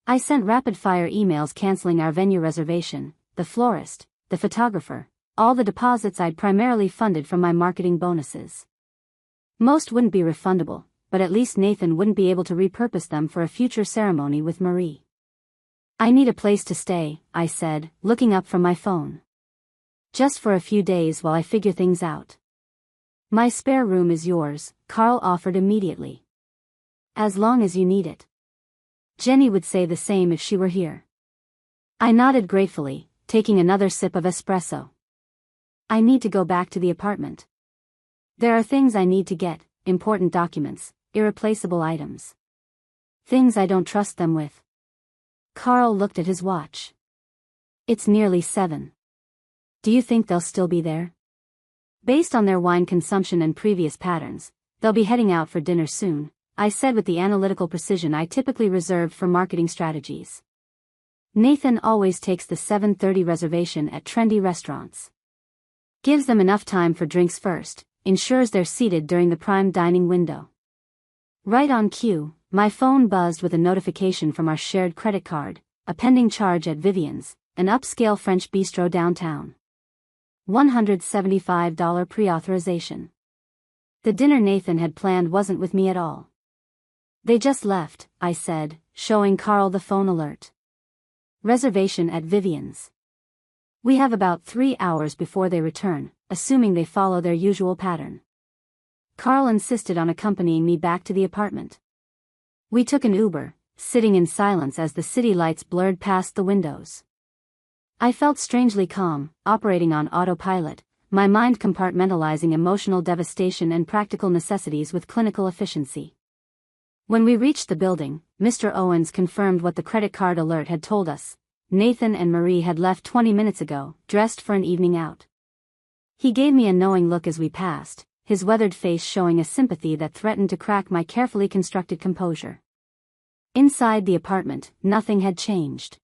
I sent rapid-fire emails canceling our venue reservation, the florist, the photographer, all the deposits I'd primarily funded from my marketing bonuses. Most wouldn't be refundable, but at least Nathan wouldn't be able to repurpose them for a future ceremony with Marie. I need a place to stay, I said, looking up from my phone. Just for a few days while I figure things out. My spare room is yours, Carl offered immediately. As long as you need it. Jenny would say the same if she were here. I nodded gratefully, taking another sip of espresso. I need to go back to the apartment. There are things I need to get, important documents, irreplaceable items. Things I don't trust them with. Carl looked at his watch. It's nearly 7. Do you think they'll still be there? Based on their wine consumption and previous patterns, they'll be heading out for dinner soon, I said with the analytical precision I typically reserved for marketing strategies. Nathan always takes the 7:30 reservation at trendy restaurants. Gives them enough time for drinks first, ensures they're seated during the prime dining window. Right on cue, my phone buzzed with a notification from our shared credit card, a pending charge at Vivian's, an upscale French bistro downtown. $175 pre-authorization. The dinner Nathan had planned wasn't with me at all. They just left, I said, showing Carl the phone alert. Reservation at Vivian's. We have about 3 hours before they return, assuming they follow their usual pattern. Carl insisted on accompanying me back to the apartment. We took an Uber, sitting in silence as the city lights blurred past the windows. I felt strangely calm, operating on autopilot, my mind compartmentalizing emotional devastation and practical necessities with clinical efficiency. When we reached the building, Mr. Owens confirmed what the credit card alert had told us. Nathan and Marie had left 20 minutes ago, dressed for an evening out. He gave me a knowing look as we passed, his weathered face showing a sympathy that threatened to crack my carefully constructed composure. Inside the apartment, nothing had changed.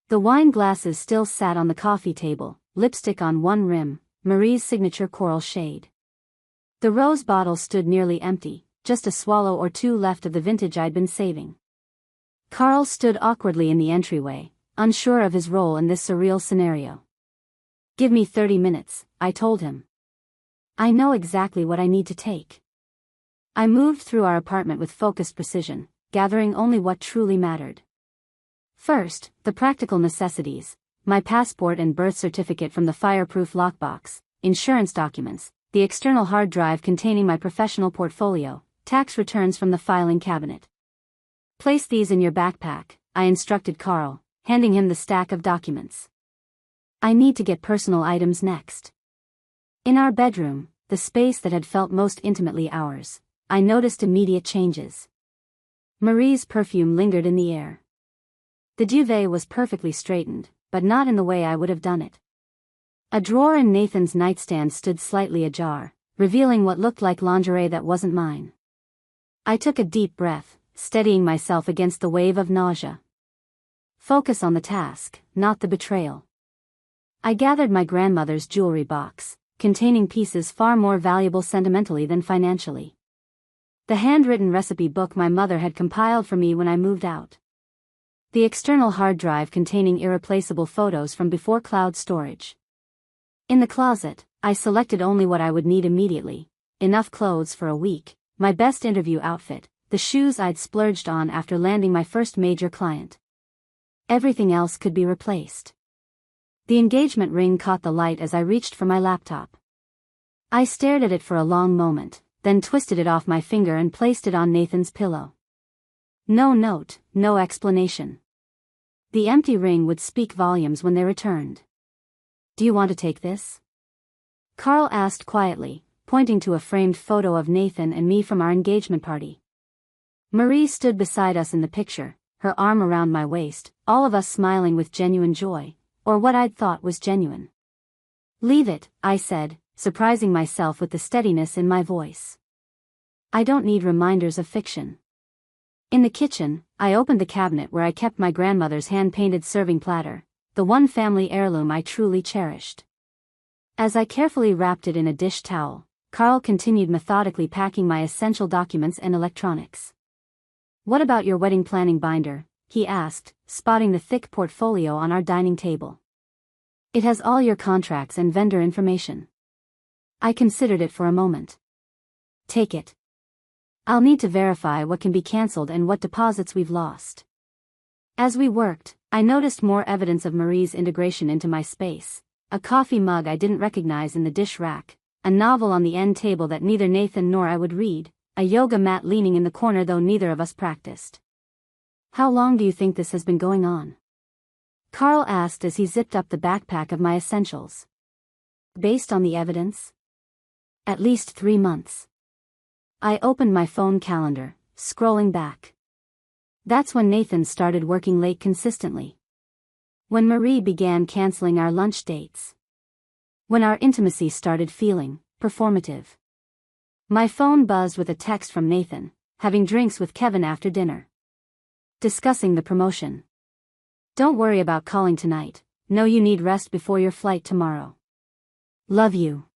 The wine glasses still sat on the coffee table, lipstick on one rim, Marie's signature coral shade. The rose bottle stood nearly empty, just a swallow or two left of the vintage I'd been saving. Carl stood awkwardly in the entryway, unsure of his role in this surreal scenario. Give me 30 minutes, I told him. I know exactly what I need to take. I moved through our apartment with focused precision, gathering only what truly mattered. First, the practical necessities, my passport and birth certificate from the fireproof lockbox, insurance documents, the external hard drive containing my professional portfolio, tax returns from the filing cabinet. Place these in your backpack, I instructed Carl, handing him the stack of documents. I need to get personal items next. In our bedroom, the space that had felt most intimately ours, I noticed immediate changes. Marie's perfume lingered in the air. The duvet was perfectly straightened, but not in the way I would have done it. A drawer in Nathan's nightstand stood slightly ajar, revealing what looked like lingerie that wasn't mine. I took a deep breath, steadying myself against the wave of nausea. Focus on the task, not the betrayal. I gathered my grandmother's jewelry box, containing pieces far more valuable sentimentally than financially. The handwritten recipe book my mother had compiled for me when I moved out. The external hard drive containing irreplaceable photos from before cloud storage. In the closet, I selected only what I would need immediately, enough clothes for a week, my best interview outfit, the shoes I'd splurged on after landing my first major client. Everything else could be replaced. The engagement ring caught the light as I reached for my laptop. I stared at it for a long moment, then twisted it off my finger and placed it on Nathan's pillow. No note, no explanation. The empty ring would speak volumes when they returned. Do you want to take this? Carl asked quietly, pointing to a framed photo of Nathan and me from our engagement party. Marie stood beside us in the picture, her arm around my waist, all of us smiling with genuine joy, or what I'd thought was genuine. Leave it, I said, surprising myself with the steadiness in my voice. I don't need reminders of fiction. In the kitchen, I opened the cabinet where I kept my grandmother's hand-painted serving platter, the one family heirloom I truly cherished. As I carefully wrapped it in a dish towel, Carl continued methodically packing my essential documents and electronics. "What about your wedding planning binder?" he asked, spotting the thick portfolio on our dining table. "It has all your contracts and vendor information." I considered it for a moment. "Take it. I'll need to verify what can be cancelled and what deposits we've lost." As we worked, I noticed more evidence of Marie's integration into my space: a coffee mug I didn't recognize in the dish rack, a novel on the end table that neither Nathan nor I would read, a yoga mat leaning in the corner though neither of us practiced. "How long do you think this has been going on?" Carl asked as he zipped up the backpack of my essentials. "Based on the evidence? At least 3 months." I opened my phone calendar, scrolling back. That's when Nathan started working late consistently. When Marie began canceling our lunch dates. When our intimacy started feeling performative. My phone buzzed with a text from Nathan, having drinks with Kevin after dinner. Discussing the promotion. "Don't worry about calling tonight, know you need rest before your flight tomorrow. Love you."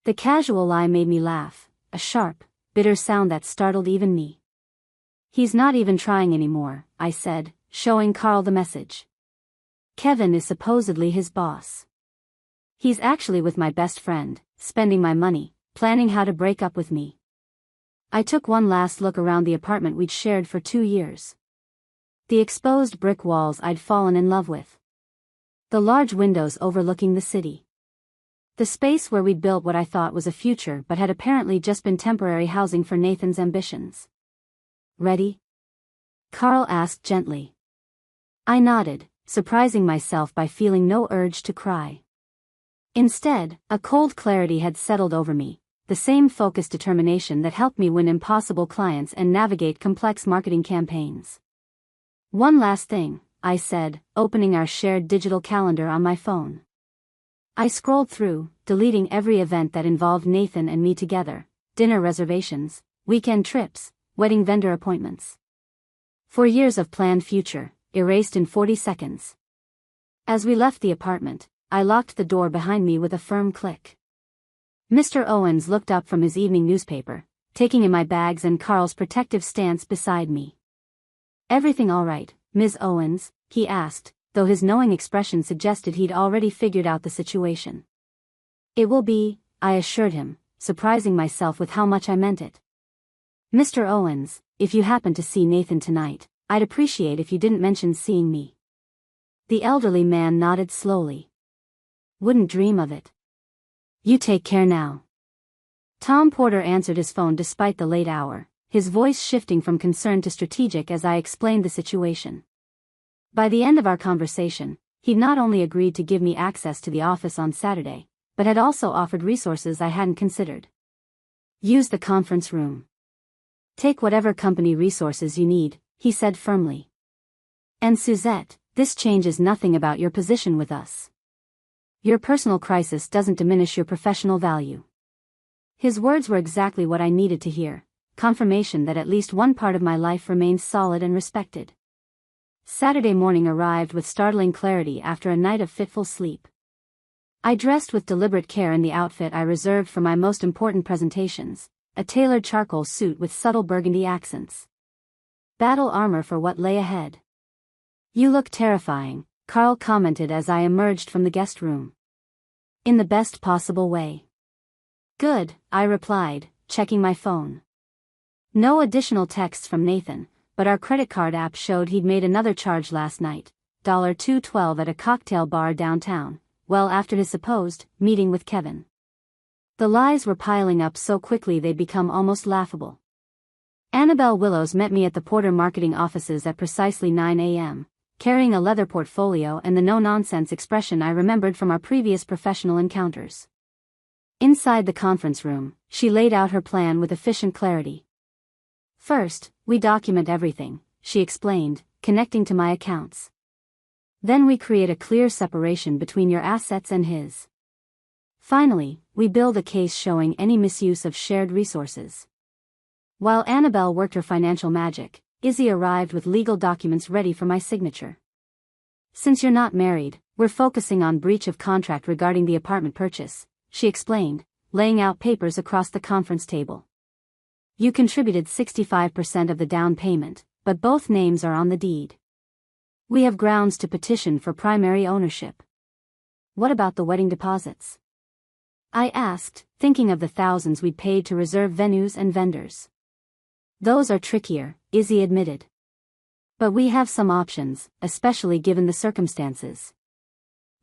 The casual lie made me laugh, a sharp, bitter sound that startled even me. "He's not even trying anymore," I said, showing Carl the message. "Kevin is supposedly his boss. He's actually with my best friend, spending my money, planning how to break up with me." I took one last look around the apartment we'd shared for 2 years. The exposed brick walls I'd fallen in love with. The large windows overlooking the city. The space where we'd built what I thought was a future but had apparently just been temporary housing for Nathan's ambitions. "Ready?" Carl asked gently. I nodded, surprising myself by feeling no urge to cry. Instead, a cold clarity had settled over me, the same focused determination that helped me win impossible clients and navigate complex marketing campaigns. "One last thing," I said, opening our shared digital calendar on my phone. I scrolled through, deleting every event that involved Nathan and me together: dinner reservations, weekend trips, wedding vendor appointments. 4 years of planned future, erased in 40 seconds. As we left the apartment, I locked the door behind me with a firm click. Mr. Owens looked up from his evening newspaper, taking in my bags and Carl's protective stance beside me. "Everything all right, Ms. Owens?" he asked, though his knowing expression suggested he'd already figured out the situation. "It will be," I assured him, surprising myself with how much I meant it. "Mr. Owens, if you happen to see Nathan tonight, I'd appreciate if you didn't mention seeing me." The elderly man nodded slowly. "Wouldn't dream of it. You take care now." Tom Porter answered his phone despite the late hour, his voice shifting from concerned to strategic as I explained the situation. By the end of our conversation, he'd not only agreed to give me access to the office on Saturday, but had also offered resources I hadn't considered. "Use the conference room. Take whatever company resources you need," he said firmly. "And Suzette, this changes nothing about your position with us. Your personal crisis doesn't diminish your professional value." His words were exactly what I needed to hear, confirmation that at least one part of my life remains solid and respected. Saturday morning arrived with startling clarity after a night of fitful sleep. I dressed with deliberate care in the outfit I reserved for my most important presentations, a tailored charcoal suit with subtle burgundy accents. Battle armor for what lay ahead. "You look terrifying," Carl commented as I emerged from the guest room. "In the best possible way." "Good," I replied, checking my phone. No additional texts from Nathan, but our credit card app showed he'd made another charge last night, $212 at a cocktail bar downtown, well after his supposed meeting with Kevin. The lies were piling up so quickly they'd become almost laughable. Annabelle Willows met me at the Porter marketing offices at precisely 9 a.m., carrying a leather portfolio and the no-nonsense expression I remembered from our previous professional encounters. Inside the conference room, she laid out her plan with efficient clarity. "First, we document everything," she explained, connecting to my accounts. "Then we create a clear separation between your assets and his. Finally, we build a case showing any misuse of shared resources." While Annabelle worked her financial magic, Izzy arrived with legal documents ready for my signature. Since you're not married, we're focusing on breach of contract regarding the apartment purchase, she explained, laying out papers across the conference table. You contributed 65% of the down payment, but both names are on the deed. We have grounds to petition for primary ownership. What about the wedding deposits? I asked, thinking of the thousands we'd paid to reserve venues and vendors. Those are trickier, Izzy admitted. But we have some options, especially given the circumstances.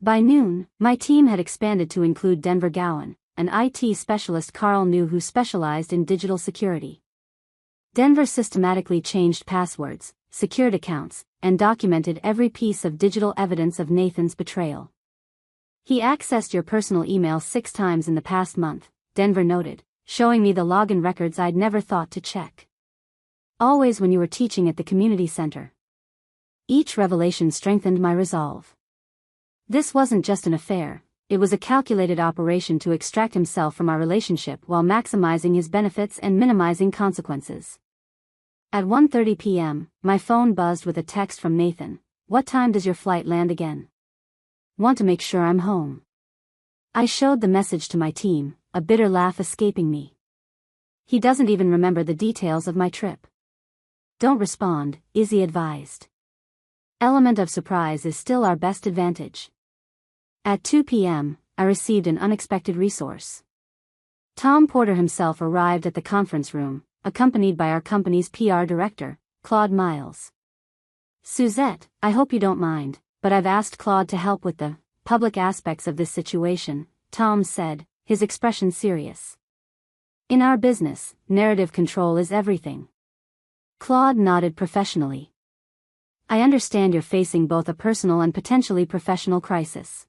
By noon, my team had expanded to include Denver Gowan, an IT specialist Carl knew who specialized in digital security. Denver systematically changed passwords, secured accounts, and documented every piece of digital evidence of Nathan's betrayal. He accessed your personal email 6 times in the past month, Denver noted, showing me the login records I'd never thought to check. Always when you were teaching at the community center. Each revelation strengthened my resolve. This wasn't just an affair, it was a calculated operation to extract himself from our relationship while maximizing his benefits and minimizing consequences. At 1:30 p.m., my phone buzzed with a text from Nathan. What time does your flight land again? Want to make sure I'm home. I showed the message to my team, a bitter laugh escaping me. He doesn't even remember the details of my trip. Don't respond, Izzy advised. Element of surprise is still our best advantage. At 2 p.m., I received an unexpected resource. Tom Porter himself arrived at the conference room, accompanied by our company's PR director, Claude Miles. Suzette, I hope you don't mind, but I've asked Claude to help with the public aspects of this situation, Tom said, his expression serious. In our business, narrative control is everything. Claude nodded professionally. I understand you're facing both a personal and potentially professional crisis.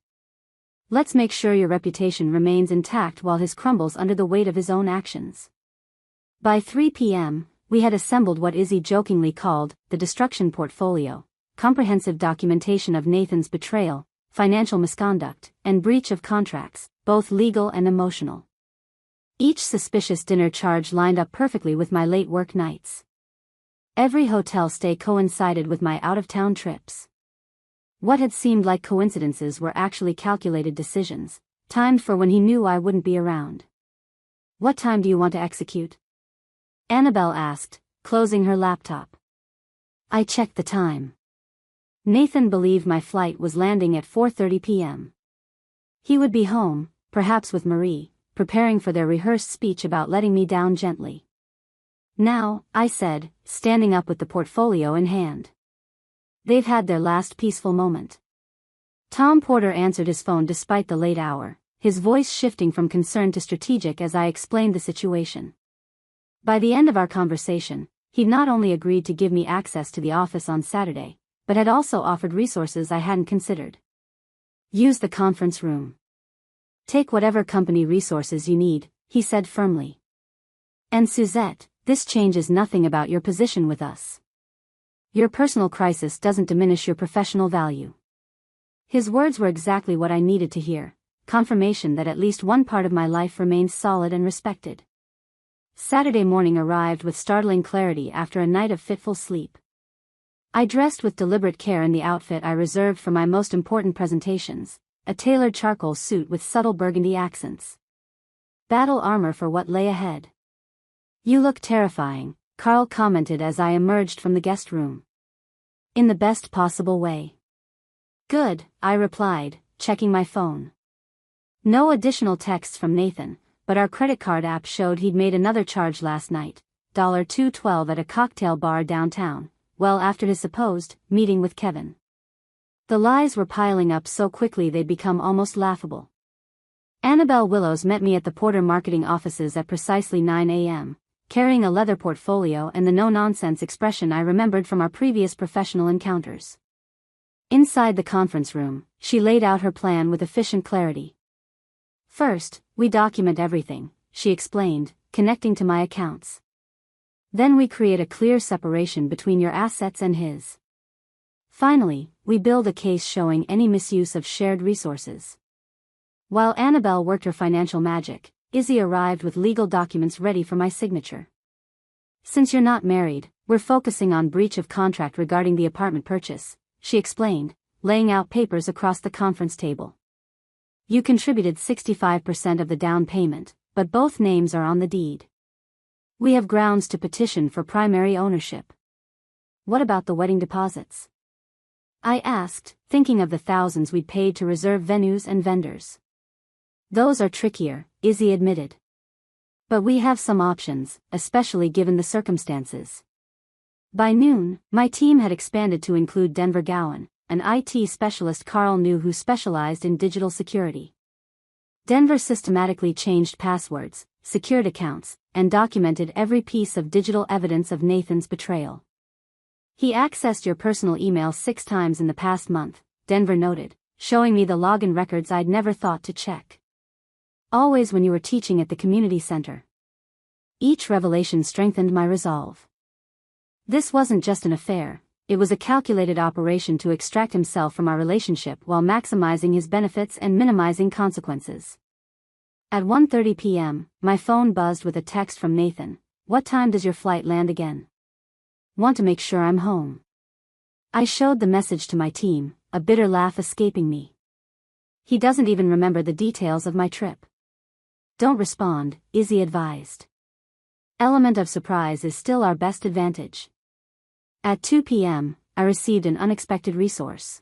Let's make sure your reputation remains intact while his crumbles under the weight of his own actions. By 3 p.m., we had assembled what Izzy jokingly called the destruction portfolio, comprehensive documentation of Nathan's betrayal, financial misconduct, and breach of contracts, both legal and emotional. Each suspicious dinner charge lined up perfectly with my late work nights. Every hotel stay coincided with my out-of-town trips. What had seemed like coincidences were actually calculated decisions, timed for when he knew I wouldn't be around. What time do you want to execute? Annabelle asked, closing her laptop. I checked the time. Nathan believed my flight was landing at 4:30 p.m. He would be home, perhaps with Marie, preparing for their rehearsed speech about letting me down gently. Now, I said, standing up with the portfolio in hand. They've had their last peaceful moment. Tom Porter answered his phone despite the late hour, his voice shifting from concerned to strategic as I explained the situation. By the end of our conversation, he'd not only agreed to give me access to the office on Saturday, but had also offered resources I hadn't considered. Use the conference room. Take whatever company resources you need, he said firmly. And Suzette, this changes nothing about your position with us. Your personal crisis doesn't diminish your professional value. His words were exactly what I needed to hear, confirmation that at least one part of my life remained solid and respected. Saturday morning arrived with startling clarity after a night of fitful sleep. I dressed with deliberate care in the outfit I reserved for my most important presentations, a tailored charcoal suit with subtle burgundy accents. Battle armor for what lay ahead. You look terrifying, Carl commented as I emerged from the guest room. In the best possible way. Good, I replied, checking my phone. No additional texts from Nathan, but our credit card app showed he'd made another charge last night, $212 at a cocktail bar downtown, well after his supposed meeting with Kevin. The lies were piling up so quickly they'd become almost laughable. Annabelle Willows met me at the Porter marketing offices at precisely 9 a.m., carrying a leather portfolio and the no-nonsense expression I remembered from our previous professional encounters. Inside the conference room, she laid out her plan with efficient clarity. First, we document everything, she explained, connecting to my accounts. Then we create a clear separation between your assets and his. Finally, we build a case showing any misuse of shared resources. While Annabelle worked her financial magic, Izzy arrived with legal documents ready for my signature. Since you're not married, we're focusing on breach of contract regarding the apartment purchase, she explained, laying out papers across the conference table. You contributed 65% of the down payment, but both names are on the deed. We have grounds to petition for primary ownership. What about the wedding deposits? I asked, thinking of the thousands we'd paid to reserve venues and vendors. Those are trickier, Izzy admitted. But we have some options, especially given the circumstances. By noon, my team had expanded to include Denver Gowan, an IT specialist Carl knew who specialized in digital security. Denver systematically changed passwords, secured accounts, and documented every piece of digital evidence of Nathan's betrayal. He accessed your personal email 6 times in the past month, Denver noted, showing me the login records I'd never thought to check. Always when you were teaching at the community center. Each revelation strengthened my resolve. This wasn't just an affair, it was a calculated operation to extract himself from our relationship while maximizing his benefits and minimizing consequences. At 1:30 p.m., my phone buzzed with a text from Nathan. What time does your flight land again? Want to make sure I'm home. I showed the message to my team, a bitter laugh escaping me. He doesn't even remember the details of my trip. Don't respond, Izzy advised. Element of surprise is still our best advantage. At 2 p.m., I received an unexpected resource.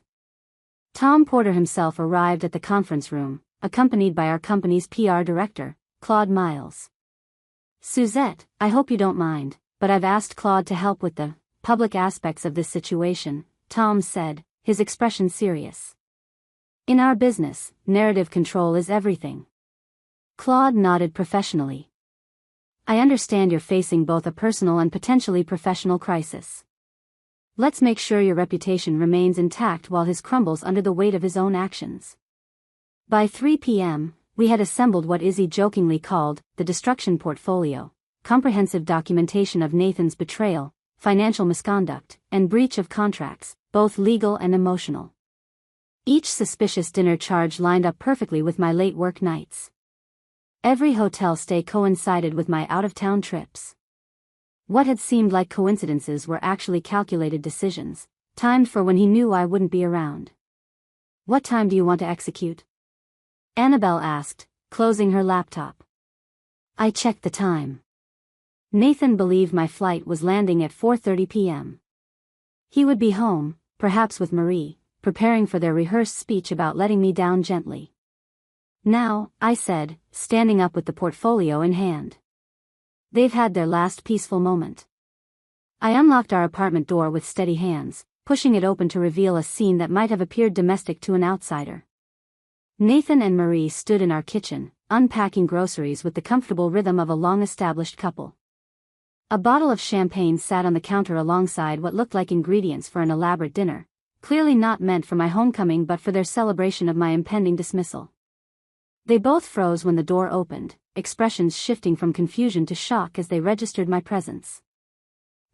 Tom Porter himself arrived at the conference room, accompanied by our company's PR director, Claude Miles. Suzette, I hope you don't mind, but I've asked Claude to help with the public aspects of this situation, Tom said, his expression serious. In our business, narrative control is everything. Claude nodded professionally. I understand you're facing both a personal and potentially professional crisis. Let's make sure your reputation remains intact while his crumbles under the weight of his own actions. By 3 p.m., we had assembled what Izzy jokingly called the destruction portfolio, comprehensive documentation of Nathan's betrayal, financial misconduct, and breach of contracts, both legal and emotional. Each suspicious dinner charge lined up perfectly with my late work nights. Every hotel stay coincided with my out-of-town trips. What had seemed like coincidences were actually calculated decisions, timed for when he knew I wouldn't be around. What time do you want to execute? Annabelle asked, closing her laptop. I checked the time. Nathan believed my flight was landing at 4:30 p.m. He would be home, perhaps with Marie, preparing for their rehearsed speech about letting me down gently. Now, I said, standing up with the portfolio in hand. They've had their last peaceful moment. I unlocked our apartment door with steady hands, pushing it open to reveal a scene that might have appeared domestic to an outsider. Nathan and Marie stood in our kitchen, unpacking groceries with the comfortable rhythm of a long-established couple. A bottle of champagne sat on the counter alongside what looked like ingredients for an elaborate dinner, clearly not meant for my homecoming but for their celebration of my impending dismissal. They both froze when the door opened, expressions shifting from confusion to shock as they registered my presence.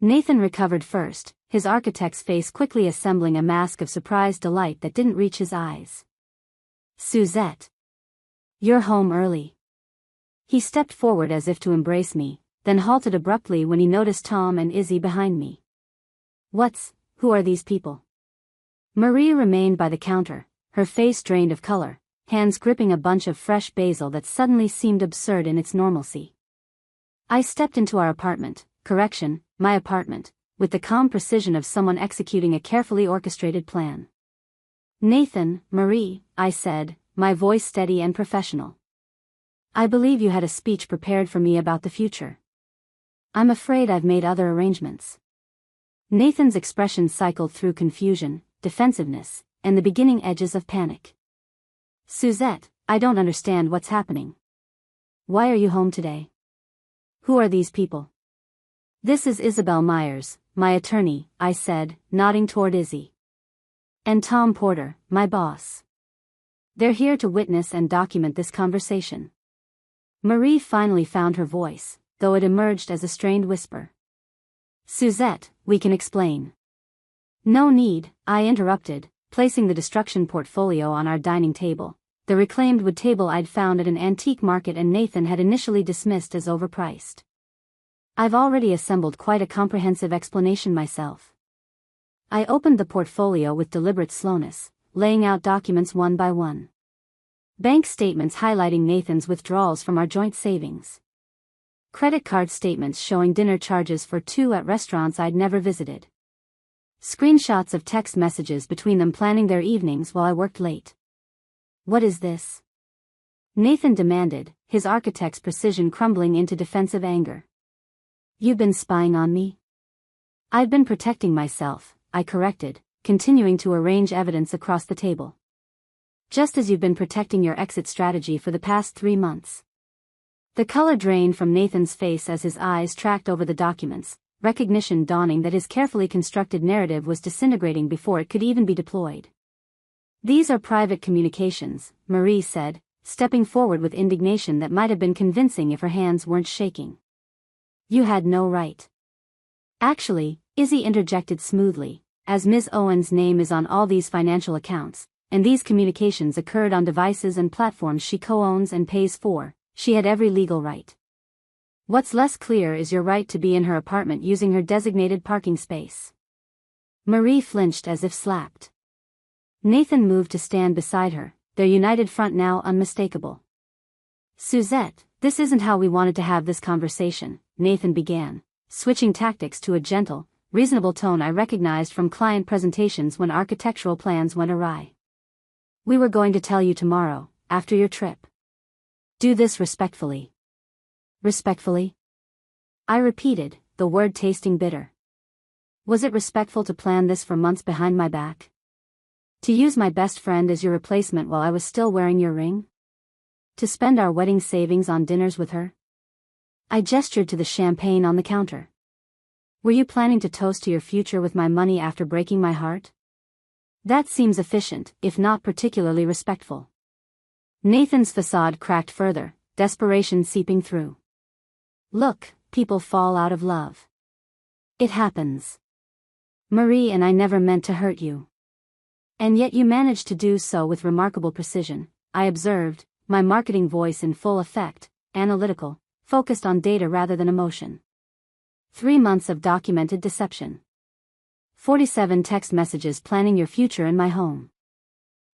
Nathan recovered first, his architect's face quickly assembling a mask of surprised delight that didn't reach his eyes. Suzette. You're home early. He stepped forward as if to embrace me, then halted abruptly when he noticed Tom and Izzy behind me. Who are these people? Marie remained by the counter, her face drained of color, hands gripping a bunch of fresh basil that suddenly seemed absurd in its normalcy. I stepped into our apartment, my apartment, with the calm precision of someone executing a carefully orchestrated plan. Nathan, Marie, I said, my voice steady and professional. I believe you had a speech prepared for me about the future. I'm afraid I've made other arrangements. Nathan's expression cycled through confusion, defensiveness, and the beginning edges of panic. Suzette, I don't understand what's happening. Why are you home today? Who are these people? This is Isabel Myers, my attorney, I said, nodding toward Izzy. And Tom Porter, my boss. They're here to witness and document this conversation. Marie finally found her voice, though it emerged as a strained whisper. Suzette, we can explain. No need, I interrupted, placing the destruction portfolio on our dining table, the reclaimed wood table I'd found at an antique market and Nathan had initially dismissed as overpriced. I've already assembled quite a comprehensive explanation myself. I opened the portfolio with deliberate slowness, laying out documents one by one. Bank statements highlighting Nathan's withdrawals from our joint savings. Credit card statements showing dinner charges for two at restaurants I'd never visited. Screenshots of text messages between them planning their evenings while I worked late. "What is this?" Nathan demanded, his architect's precision crumbling into defensive anger. "You've been spying on me?" "I've been protecting myself," I corrected, continuing to arrange evidence across the table. "Just as you've been protecting your exit strategy for the past 3 months. The color drained from Nathan's face as his eyes tracked over the documents, recognition dawning that his carefully constructed narrative was disintegrating before it could even be deployed. "These are private communications," Marie said, stepping forward with indignation that might have been convincing if her hands weren't shaking. "You had no right." "Actually," Izzy interjected smoothly, "as Ms. Owen's name is on all these financial accounts, and these communications occurred on devices and platforms she co-owns and pays for, she had every legal right. What's less clear is your right to be in her apartment using her designated parking space." Marie flinched as if slapped. Nathan moved to stand beside her, their united front now unmistakable. "Suzette, this isn't how we wanted to have this conversation," Nathan began, switching tactics to a gentle, reasonable tone I recognized from client presentations when architectural plans went awry. "We were going to tell you tomorrow, after your trip. Do this respectfully." "Respectfully?" I repeated, the word tasting bitter. Was it respectful to plan this for months behind my back? To use my best friend as your replacement while I was still wearing your ring? To spend our wedding savings on dinners with her? I gestured to the champagne on the counter. "Were you planning to toast to your future with my money after breaking my heart? That seems efficient, if not particularly respectful." Nathan's facade cracked further, desperation seeping through. "Look, people fall out of love. It happens. Marie and I never meant to hurt you. And yet you managed to do so with remarkable precision," I observed, my marketing voice in full effect, analytical, focused on data rather than emotion. 3 months of documented deception. 47 text messages planning your future in my home.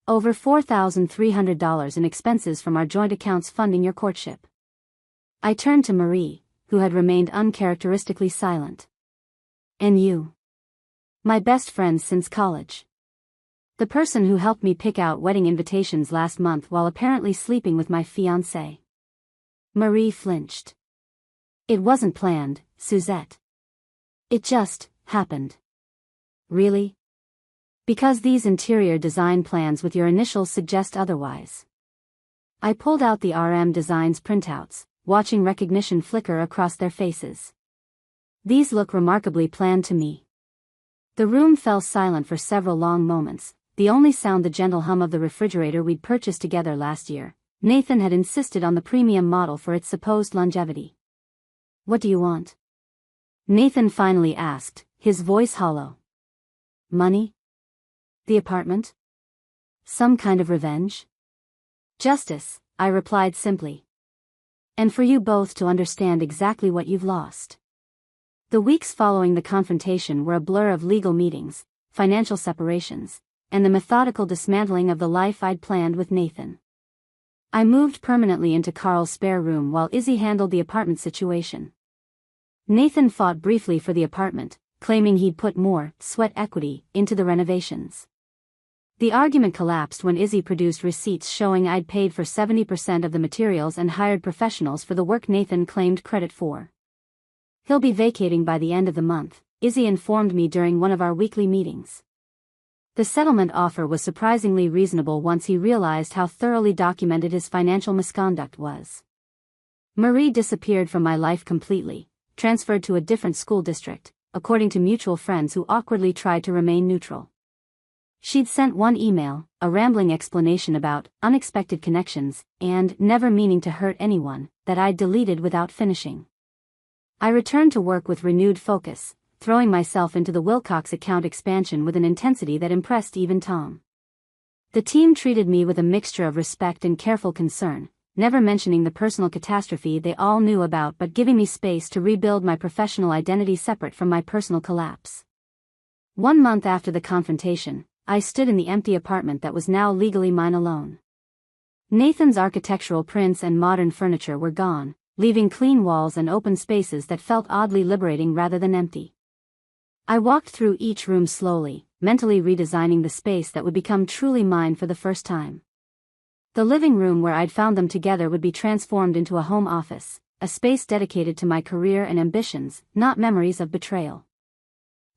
Over $4,300 in expenses from our joint accounts funding your courtship. I turned to Marie, who had remained uncharacteristically silent. "And you? My best friend since college. The person who helped me pick out wedding invitations last month while apparently sleeping with my fiancé." Marie flinched. "It wasn't planned, Suzette. It just happened." "Really? Because these interior design plans with your initials suggest otherwise." I pulled out the RM Designs printouts, watching recognition flicker across their faces. "These look remarkably planned to me." The room fell silent for several long moments, the only sound the gentle hum of the refrigerator we'd purchased together last year. Nathan had insisted on the premium model for its supposed longevity. "What do you want?" Nathan finally asked, his voice hollow. "Money? The apartment? Some kind of revenge?" "Justice," I replied simply. "And for you both to understand exactly what you've lost." The weeks following the confrontation were a blur of legal meetings, financial separations, and the methodical dismantling of the life I'd planned with Nathan. I moved permanently into Carl's spare room while Izzy handled the apartment situation. Nathan fought briefly for the apartment, claiming he'd put more sweat equity into the renovations. The argument collapsed when Izzy produced receipts showing I'd paid for 70% of the materials and hired professionals for the work Nathan claimed credit for. "He'll be vacating by the end of the month," Izzy informed me during one of our weekly meetings. The settlement offer was surprisingly reasonable once he realized how thoroughly documented his financial misconduct was. Marie disappeared from my life completely, transferred to a different school district, according to mutual friends who awkwardly tried to remain neutral. She'd sent one email, a rambling explanation about unexpected connections and never meaning to hurt anyone, that I'd deleted without finishing. I returned to work with renewed focus, throwing myself into the Wilcox account expansion with an intensity that impressed even Tom. The team treated me with a mixture of respect and careful concern, never mentioning the personal catastrophe they all knew about but giving me space to rebuild my professional identity separate from my personal collapse. 1 month after the confrontation, I stood in the empty apartment that was now legally mine alone. Nathan's architectural prints and modern furniture were gone, leaving clean walls and open spaces that felt oddly liberating rather than empty. I walked through each room slowly, mentally redesigning the space that would become truly mine for the first time. The living room where I'd found them together would be transformed into a home office, a space dedicated to my career and ambitions, not memories of betrayal.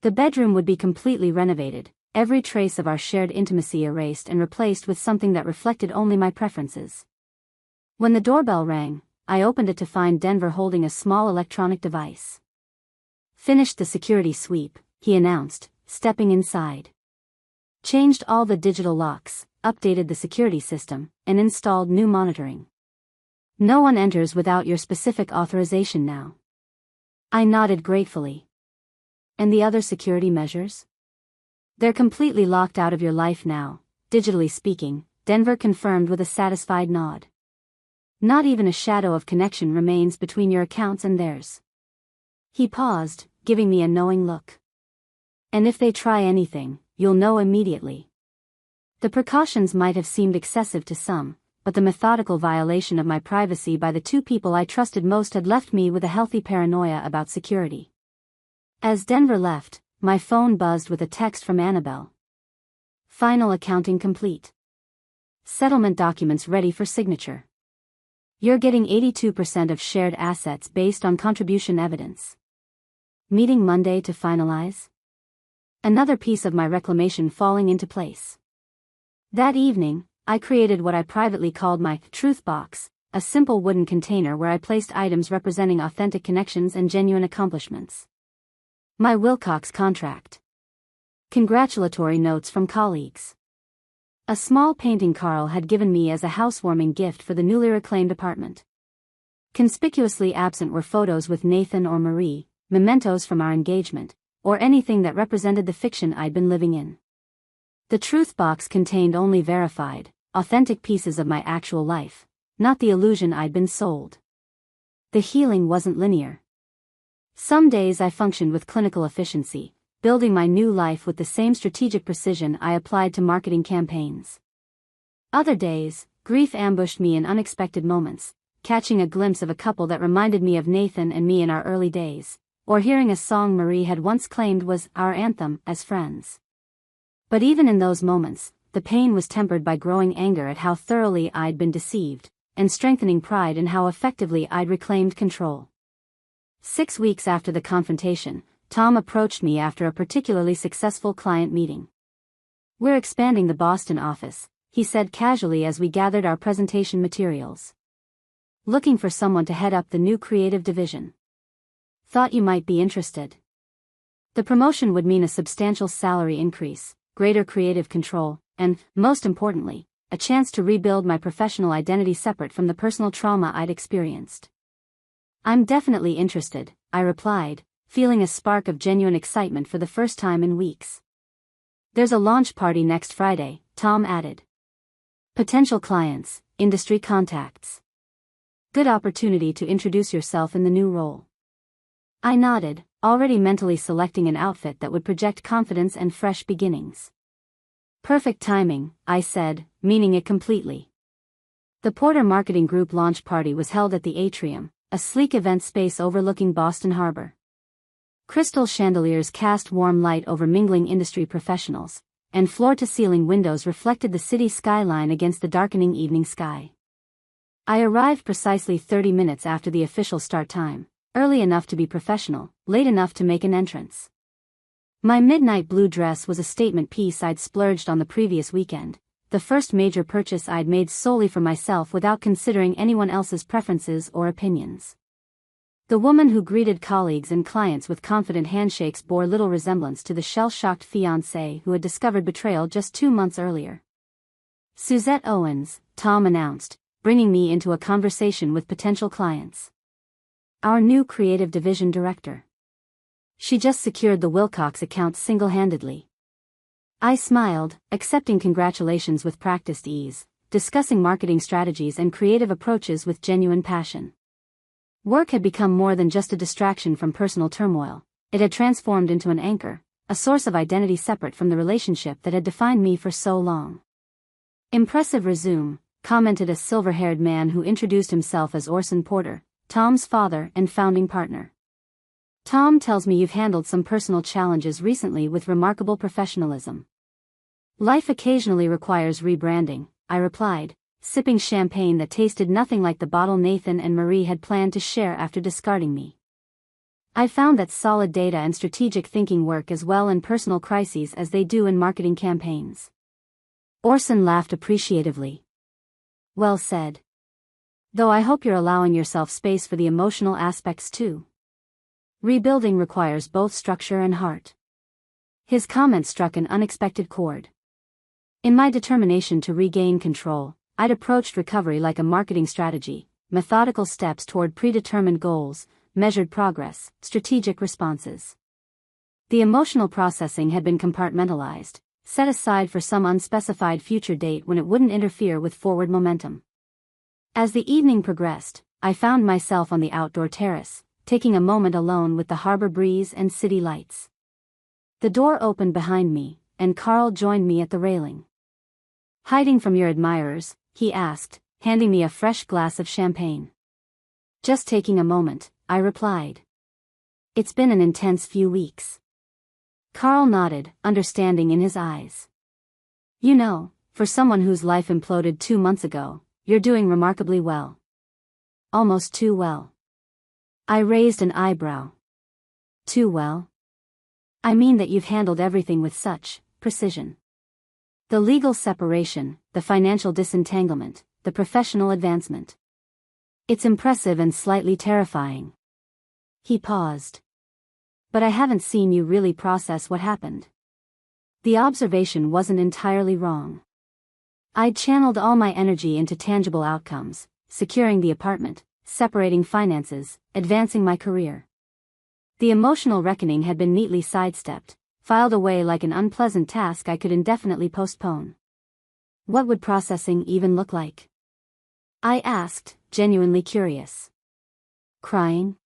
The bedroom would be completely renovated, every trace of our shared intimacy erased and replaced with something that reflected only my preferences. When the doorbell rang, I opened it to find Denver holding a small electronic device. "Finished the security sweep," he announced, stepping inside. "Changed all the digital locks, updated the security system, and installed new monitoring. No one enters without your specific authorization now." I nodded gratefully. "And the other security measures?" "They're completely locked out of your life now, digitally speaking," Denver confirmed with a satisfied nod. "Not even a shadow of connection remains between your accounts and theirs." He paused, giving me a knowing look. "And if they try anything, you'll know immediately." The precautions might have seemed excessive to some, but the methodical violation of my privacy by the two people I trusted most had left me with a healthy paranoia about security. As Denver left, my phone buzzed with a text from Annabelle. "Final accounting complete. Settlement documents ready for signature. You're getting 82% of shared assets based on contribution evidence. Meeting Monday to finalize?" Another piece of my reclamation falling into place. That evening, I created what I privately called my truth box, a simple wooden container where I placed items representing authentic connections and genuine accomplishments. My Wilcox contract. Congratulatory notes from colleagues. A small painting Carl had given me as a housewarming gift for the newly reclaimed apartment. Conspicuously absent were photos with Nathan or Marie, mementos from our engagement, or anything that represented the fiction I'd been living in. The truth box contained only verified, authentic pieces of my actual life, not the illusion I'd been sold. The healing wasn't linear. Some days I functioned with clinical efficiency, building my new life with the same strategic precision I applied to marketing campaigns. Other days, grief ambushed me in unexpected moments, catching a glimpse of a couple that reminded me of Nathan and me in our early days, or hearing a song Marie had once claimed was our anthem as friends. But even in those moments, the pain was tempered by growing anger at how thoroughly I'd been deceived, and strengthening pride in how effectively I'd reclaimed control. 6 weeks after the confrontation, Tom approached me after a particularly successful client meeting. "We're expanding the Boston office," he said casually as we gathered our presentation materials. "Looking for someone to head up the new creative division. Thought you might be interested." The promotion would mean a substantial salary increase, greater creative control, and, most importantly, a chance to rebuild my professional identity separate from the personal trauma I'd experienced. "I'm definitely interested," I replied, feeling a spark of genuine excitement for the first time in weeks. "There's a launch party next Friday," Tom added. "Potential clients, industry contacts. Good opportunity to introduce yourself in the new role." I nodded, already mentally selecting an outfit that would project confidence and fresh beginnings. "Perfect timing," I said, meaning it completely. The Porter Marketing Group launch party was held at the Atrium, a sleek event space overlooking Boston Harbor. Crystal chandeliers cast warm light over mingling industry professionals, and floor-to-ceiling windows reflected the city skyline against the darkening evening sky. I arrived precisely 30 minutes after the official start time, early enough to be professional, late enough to make an entrance. My midnight blue dress was a statement piece I'd splurged on the previous weekend, the first major purchase I'd made solely for myself without considering anyone else's preferences or opinions. The woman who greeted colleagues and clients with confident handshakes bore little resemblance to the shell-shocked fiancé who had discovered betrayal just 2 months earlier. "Suzette Owens," Tom announced, bringing me into a conversation with potential clients. "Our new creative division director. She just secured the Wilcox account single-handedly." I smiled, accepting congratulations with practiced ease, discussing marketing strategies and creative approaches with genuine passion. Work had become more than just a distraction from personal turmoil. It had transformed into an anchor, a source of identity separate from the relationship that had defined me for so long. "Impressive resume," commented a silver-haired man who introduced himself as Orson Porter, Tom's father and founding partner. "Tom tells me you've handled some personal challenges recently with remarkable professionalism." "Life occasionally requires rebranding," I replied, sipping champagne that tasted nothing like the bottle Nathan and Marie had planned to share after discarding me. I found that solid data and strategic thinking work as well in personal crises as they do in marketing campaigns. Orson laughed appreciatively. "Well said. Though I hope you're allowing yourself space for the emotional aspects too. Rebuilding requires both structure and heart." His comment struck an unexpected chord. In my determination to regain control, I'd approached recovery like a marketing strategy, methodical steps toward predetermined goals, measured progress, strategic responses. The emotional processing had been compartmentalized, set aside for some unspecified future date when it wouldn't interfere with forward momentum. As the evening progressed, I found myself on the outdoor terrace, taking a moment alone with the harbor breeze and city lights. The door opened behind me, and Carl joined me at the railing. "Hiding from your admirers?" he asked, handing me a fresh glass of champagne. "Just taking a moment," I replied. "It's been an intense few weeks." Carl nodded, understanding in his eyes. "You know, for someone whose life imploded 2 months ago, you're doing remarkably well." "Almost too well." I raised an eyebrow. "Too well?" "I mean that you've handled everything with such precision. The legal separation, the financial disentanglement, the professional advancement. It's impressive and slightly terrifying." He paused. "But I haven't seen you really process what happened." The observation wasn't entirely wrong. I'd channeled all my energy into tangible outcomes, securing the apartment, separating finances, advancing my career. The emotional reckoning had been neatly sidestepped, filed away like an unpleasant task I could indefinitely postpone. What would processing even look like? I asked, genuinely curious. Crying?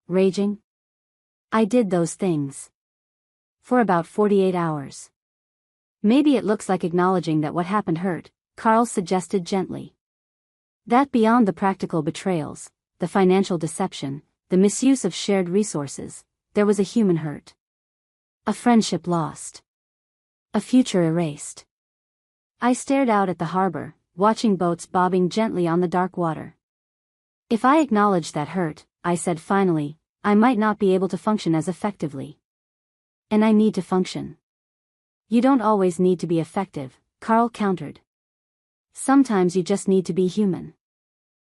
Raging? I did those things. For about 48 hours. "Maybe it looks like acknowledging that what happened hurt," Carl suggested gently. "That beyond the practical betrayals, the financial deception, the misuse of shared resources, there was a human hurt. A friendship lost. A future erased." I stared out at the harbor, watching boats bobbing gently on the dark water. "If I acknowledged that hurt," I said finally, "I might not be able to function as effectively. And I need to function." "You don't always need to be effective," Carl countered. "Sometimes you just need to be human."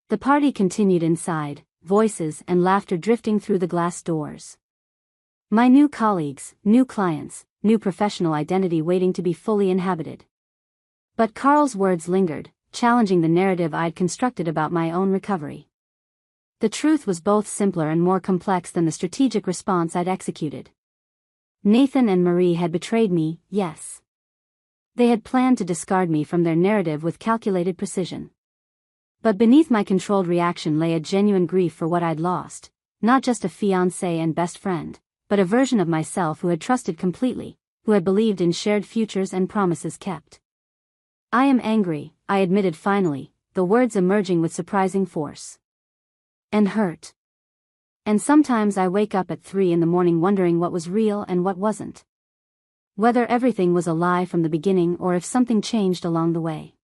The party continued inside, voices and laughter drifting through the glass doors. My new colleagues, new clients, new professional identity waiting to be fully inhabited. But Carl's words lingered, challenging the narrative I'd constructed about my own recovery. The truth was both simpler and more complex than the strategic response I'd executed. Nathan and Marie had betrayed me, yes. They had planned to discard me from their narrative with calculated precision. But beneath my controlled reaction lay a genuine grief for what I'd lost, not just a fiancé and best friend, but a version of myself who had trusted completely, who had believed in shared futures and promises kept. "I am angry," I admitted finally, the words emerging with surprising force. "And hurt. And sometimes I wake up at 3 in the morning wondering what was real and what wasn't. Whether everything was a lie from the beginning or if something changed along the way."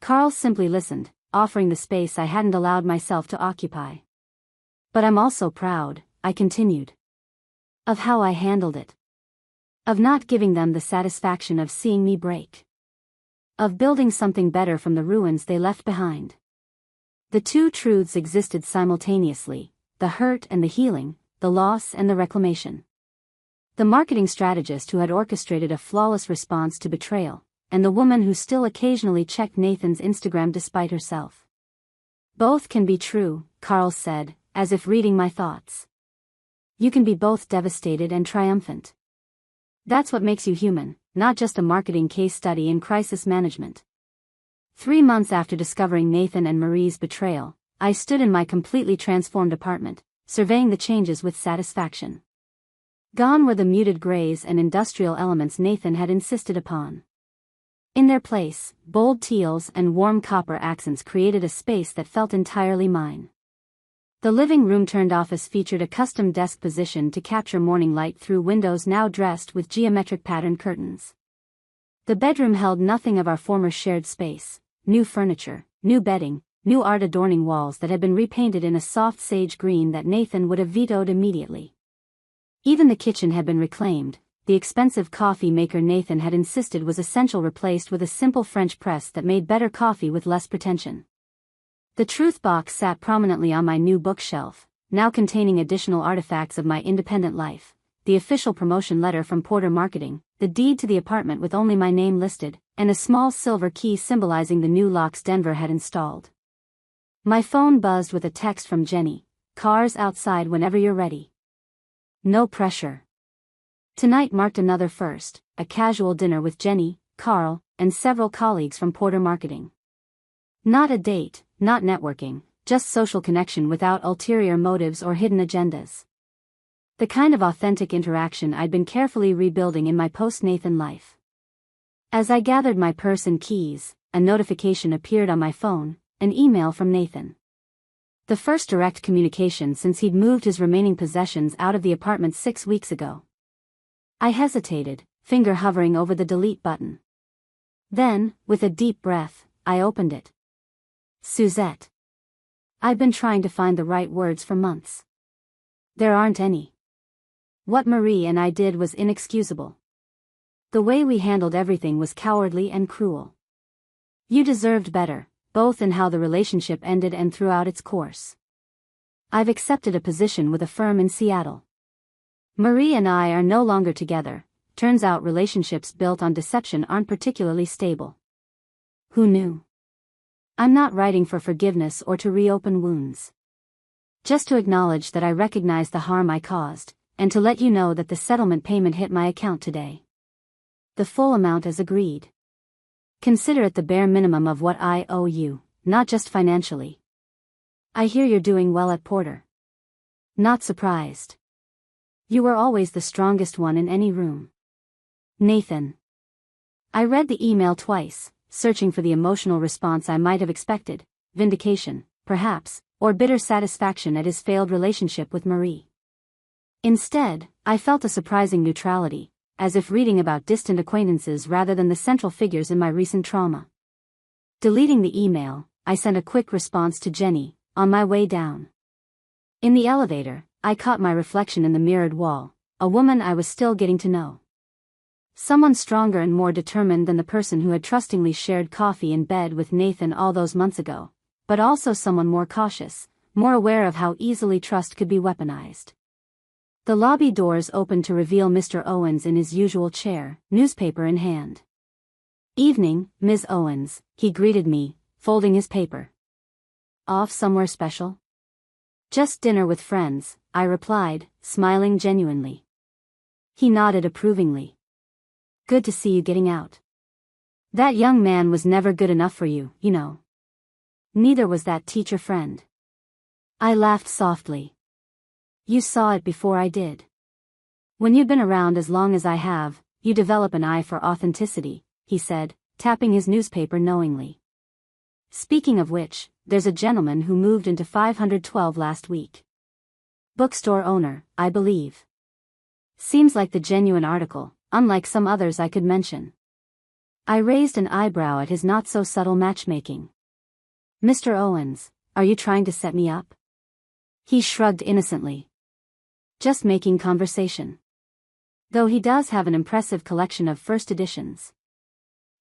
Carl simply listened, offering the space I hadn't allowed myself to occupy. "But I'm also proud," I continued. "Of how I handled it. Of not giving them the satisfaction of seeing me break. Of building something better from the ruins they left behind." The two truths existed simultaneously, the hurt and the healing, the loss and the reclamation. The marketing strategist who had orchestrated a flawless response to betrayal, and the woman who still occasionally checked Nathan's Instagram despite herself. "Both can be true," Carl said, as if reading my thoughts. "You can be both devastated and triumphant. That's what makes you human, not just a marketing case study in crisis management." 3 months after discovering Nathan and Marie's betrayal, I stood in my completely transformed apartment, surveying the changes with satisfaction. Gone were the muted grays and industrial elements Nathan had insisted upon. In their place, bold teals and warm copper accents created a space that felt entirely mine. The living room turned office featured a custom desk position to capture morning light through windows now dressed with geometric patterned curtains. The bedroom held nothing of our former shared space: new furniture, new bedding, new art adorning walls that had been repainted in a soft sage green that Nathan would have vetoed immediately. Even the kitchen had been reclaimed. The expensive coffee maker Nathan had insisted was essential replaced with a simple French press that made better coffee with less pretension. The truth box sat prominently on my new bookshelf, now containing additional artifacts of my independent life: the official promotion letter from Porter Marketing, the deed to the apartment with only my name listed, and a small silver key symbolizing the new locks Denver had installed. My phone buzzed with a text from Jenny: "Cars outside whenever you're ready." No pressure. Tonight marked another first: a casual dinner with Jenny, Carl, and several colleagues from Porter Marketing. Not a date, not networking, just social connection without ulterior motives or hidden agendas. The kind of authentic interaction I'd been carefully rebuilding in my post-Nathan life. As I gathered my purse and keys, a notification appeared on my phone: an email from Nathan. The first direct communication since he'd moved his remaining possessions out of the apartment 6 weeks ago. I hesitated, finger hovering over the delete button. Then, with a deep breath, I opened it. Suzette. I've been trying to find the right words for months. There aren't any. What Marie and I did was inexcusable. The way we handled everything was cowardly and cruel. You deserved better, both in how the relationship ended and throughout its course. I've accepted a position with a firm in Seattle. Marie and I are no longer together. Turns out relationships built on deception aren't particularly stable. Who knew? I'm not writing for forgiveness or to reopen wounds. Just to acknowledge that I recognize the harm I caused, and to let you know that the settlement payment hit my account today. The full amount as agreed. Consider it the bare minimum of what I owe you, not just financially. I hear you're doing well at Porter. Not surprised. You were always the strongest one in any room. Nathan. I read the email twice, searching for the emotional response I might have expected: vindication, perhaps, or bitter satisfaction at his failed relationship with Marie. Instead, I felt a surprising neutrality, as if reading about distant acquaintances rather than the central figures in my recent trauma. Deleting the email, I sent a quick response to Jenny, on my way down. In the elevator, I caught my reflection in the mirrored wall, a woman I was still getting to know. Someone stronger and more determined than the person who had trustingly shared coffee in bed with Nathan all those months ago, but also someone more cautious, more aware of how easily trust could be weaponized. The lobby doors opened to reveal Mr. Owens in his usual chair, newspaper in hand. "Evening, Ms. Owens," he greeted me, folding his paper. "Off somewhere special?" "Just dinner with friends," I replied, smiling genuinely. He nodded approvingly. "Good to see you getting out. That young man was never good enough for you, you know. Neither was that teacher friend." I laughed softly. "You saw it before I did. When you've been around as long as I have, you develop an eye for authenticity," he said, tapping his newspaper knowingly. "Speaking of which, there's a gentleman who moved into 512 last week. Bookstore owner, I believe. Seems like the genuine article, unlike some others I could mention." I raised an eyebrow at his not-so-subtle matchmaking. "Mr. Owens, are you trying to set me up?" He shrugged innocently. "Just making conversation. Though he does have an impressive collection of first editions.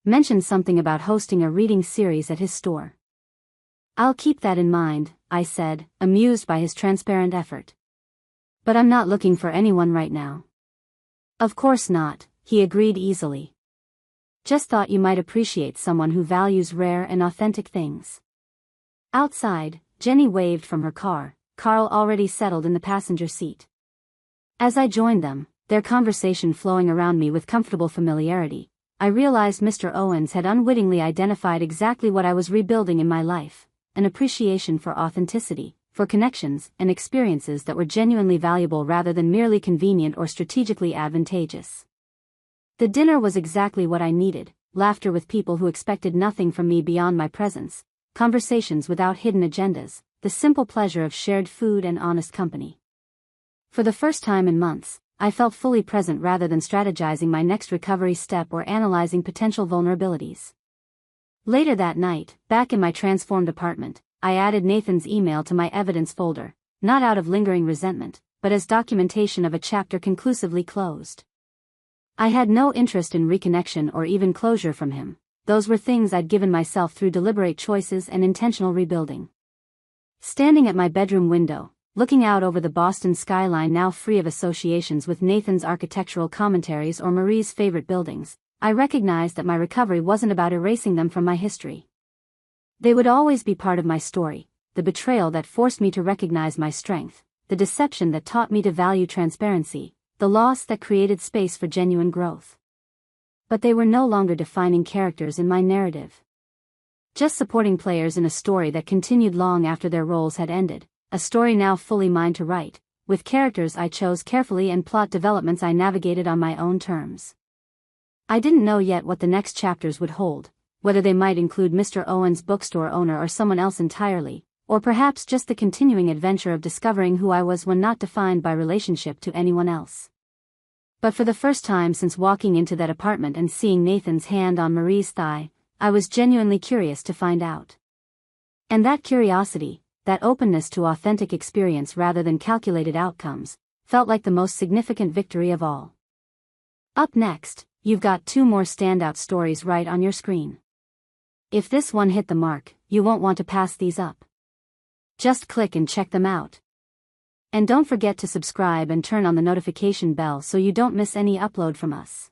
Mentioned something about hosting a reading series at his store." "I'll keep that in mind," I said, amused by his transparent effort. "But I'm not looking for anyone right now." "Of course not," he agreed easily. "Just thought you might appreciate someone who values rare and authentic things." Outside, Jenny waved from her car, Carl already settled in the passenger seat. As I joined them, their conversation flowing around me with comfortable familiarity, I realized Mr. Owens had unwittingly identified exactly what I was rebuilding in my life: an appreciation for authenticity, for connections and experiences that were genuinely valuable rather than merely convenient or strategically advantageous. The dinner was exactly what I needed: laughter with people who expected nothing from me beyond my presence, conversations without hidden agendas, the simple pleasure of shared food and honest company. For the first time in months, I felt fully present rather than strategizing my next recovery step or analyzing potential vulnerabilities. Later that night, back in my transformed apartment, I added Nathan's email to my evidence folder, not out of lingering resentment, but as documentation of a chapter conclusively closed. I had no interest in reconnection or even closure from him. Those were things I'd given myself through deliberate choices and intentional rebuilding. Standing at my bedroom window, looking out over the Boston skyline now free of associations with Nathan's architectural commentaries or Marie's favorite buildings, I recognized that my recovery wasn't about erasing them from my history. They would always be part of my story: the betrayal that forced me to recognize my strength, the deception that taught me to value transparency, the loss that created space for genuine growth. But they were no longer defining characters in my narrative. Just supporting players in a story that continued long after their roles had ended, a story now fully mine to write, with characters I chose carefully and plot developments I navigated on my own terms. I didn't know yet what the next chapters would hold, whether they might include Mr. Owens' bookstore owner or someone else entirely, or perhaps just the continuing adventure of discovering who I was when not defined by relationship to anyone else. But for the first time since walking into that apartment and seeing Nathan's hand on Marie's thigh, I was genuinely curious to find out. And that curiosity, that openness to authentic experience rather than calculated outcomes, felt like the most significant victory of all. Up next, you've got 2 more standout stories right on your screen. If this one hit the mark, you won't want to pass these up. Just click and check them out. And don't forget to subscribe and turn on the notification bell so you don't miss any upload from us.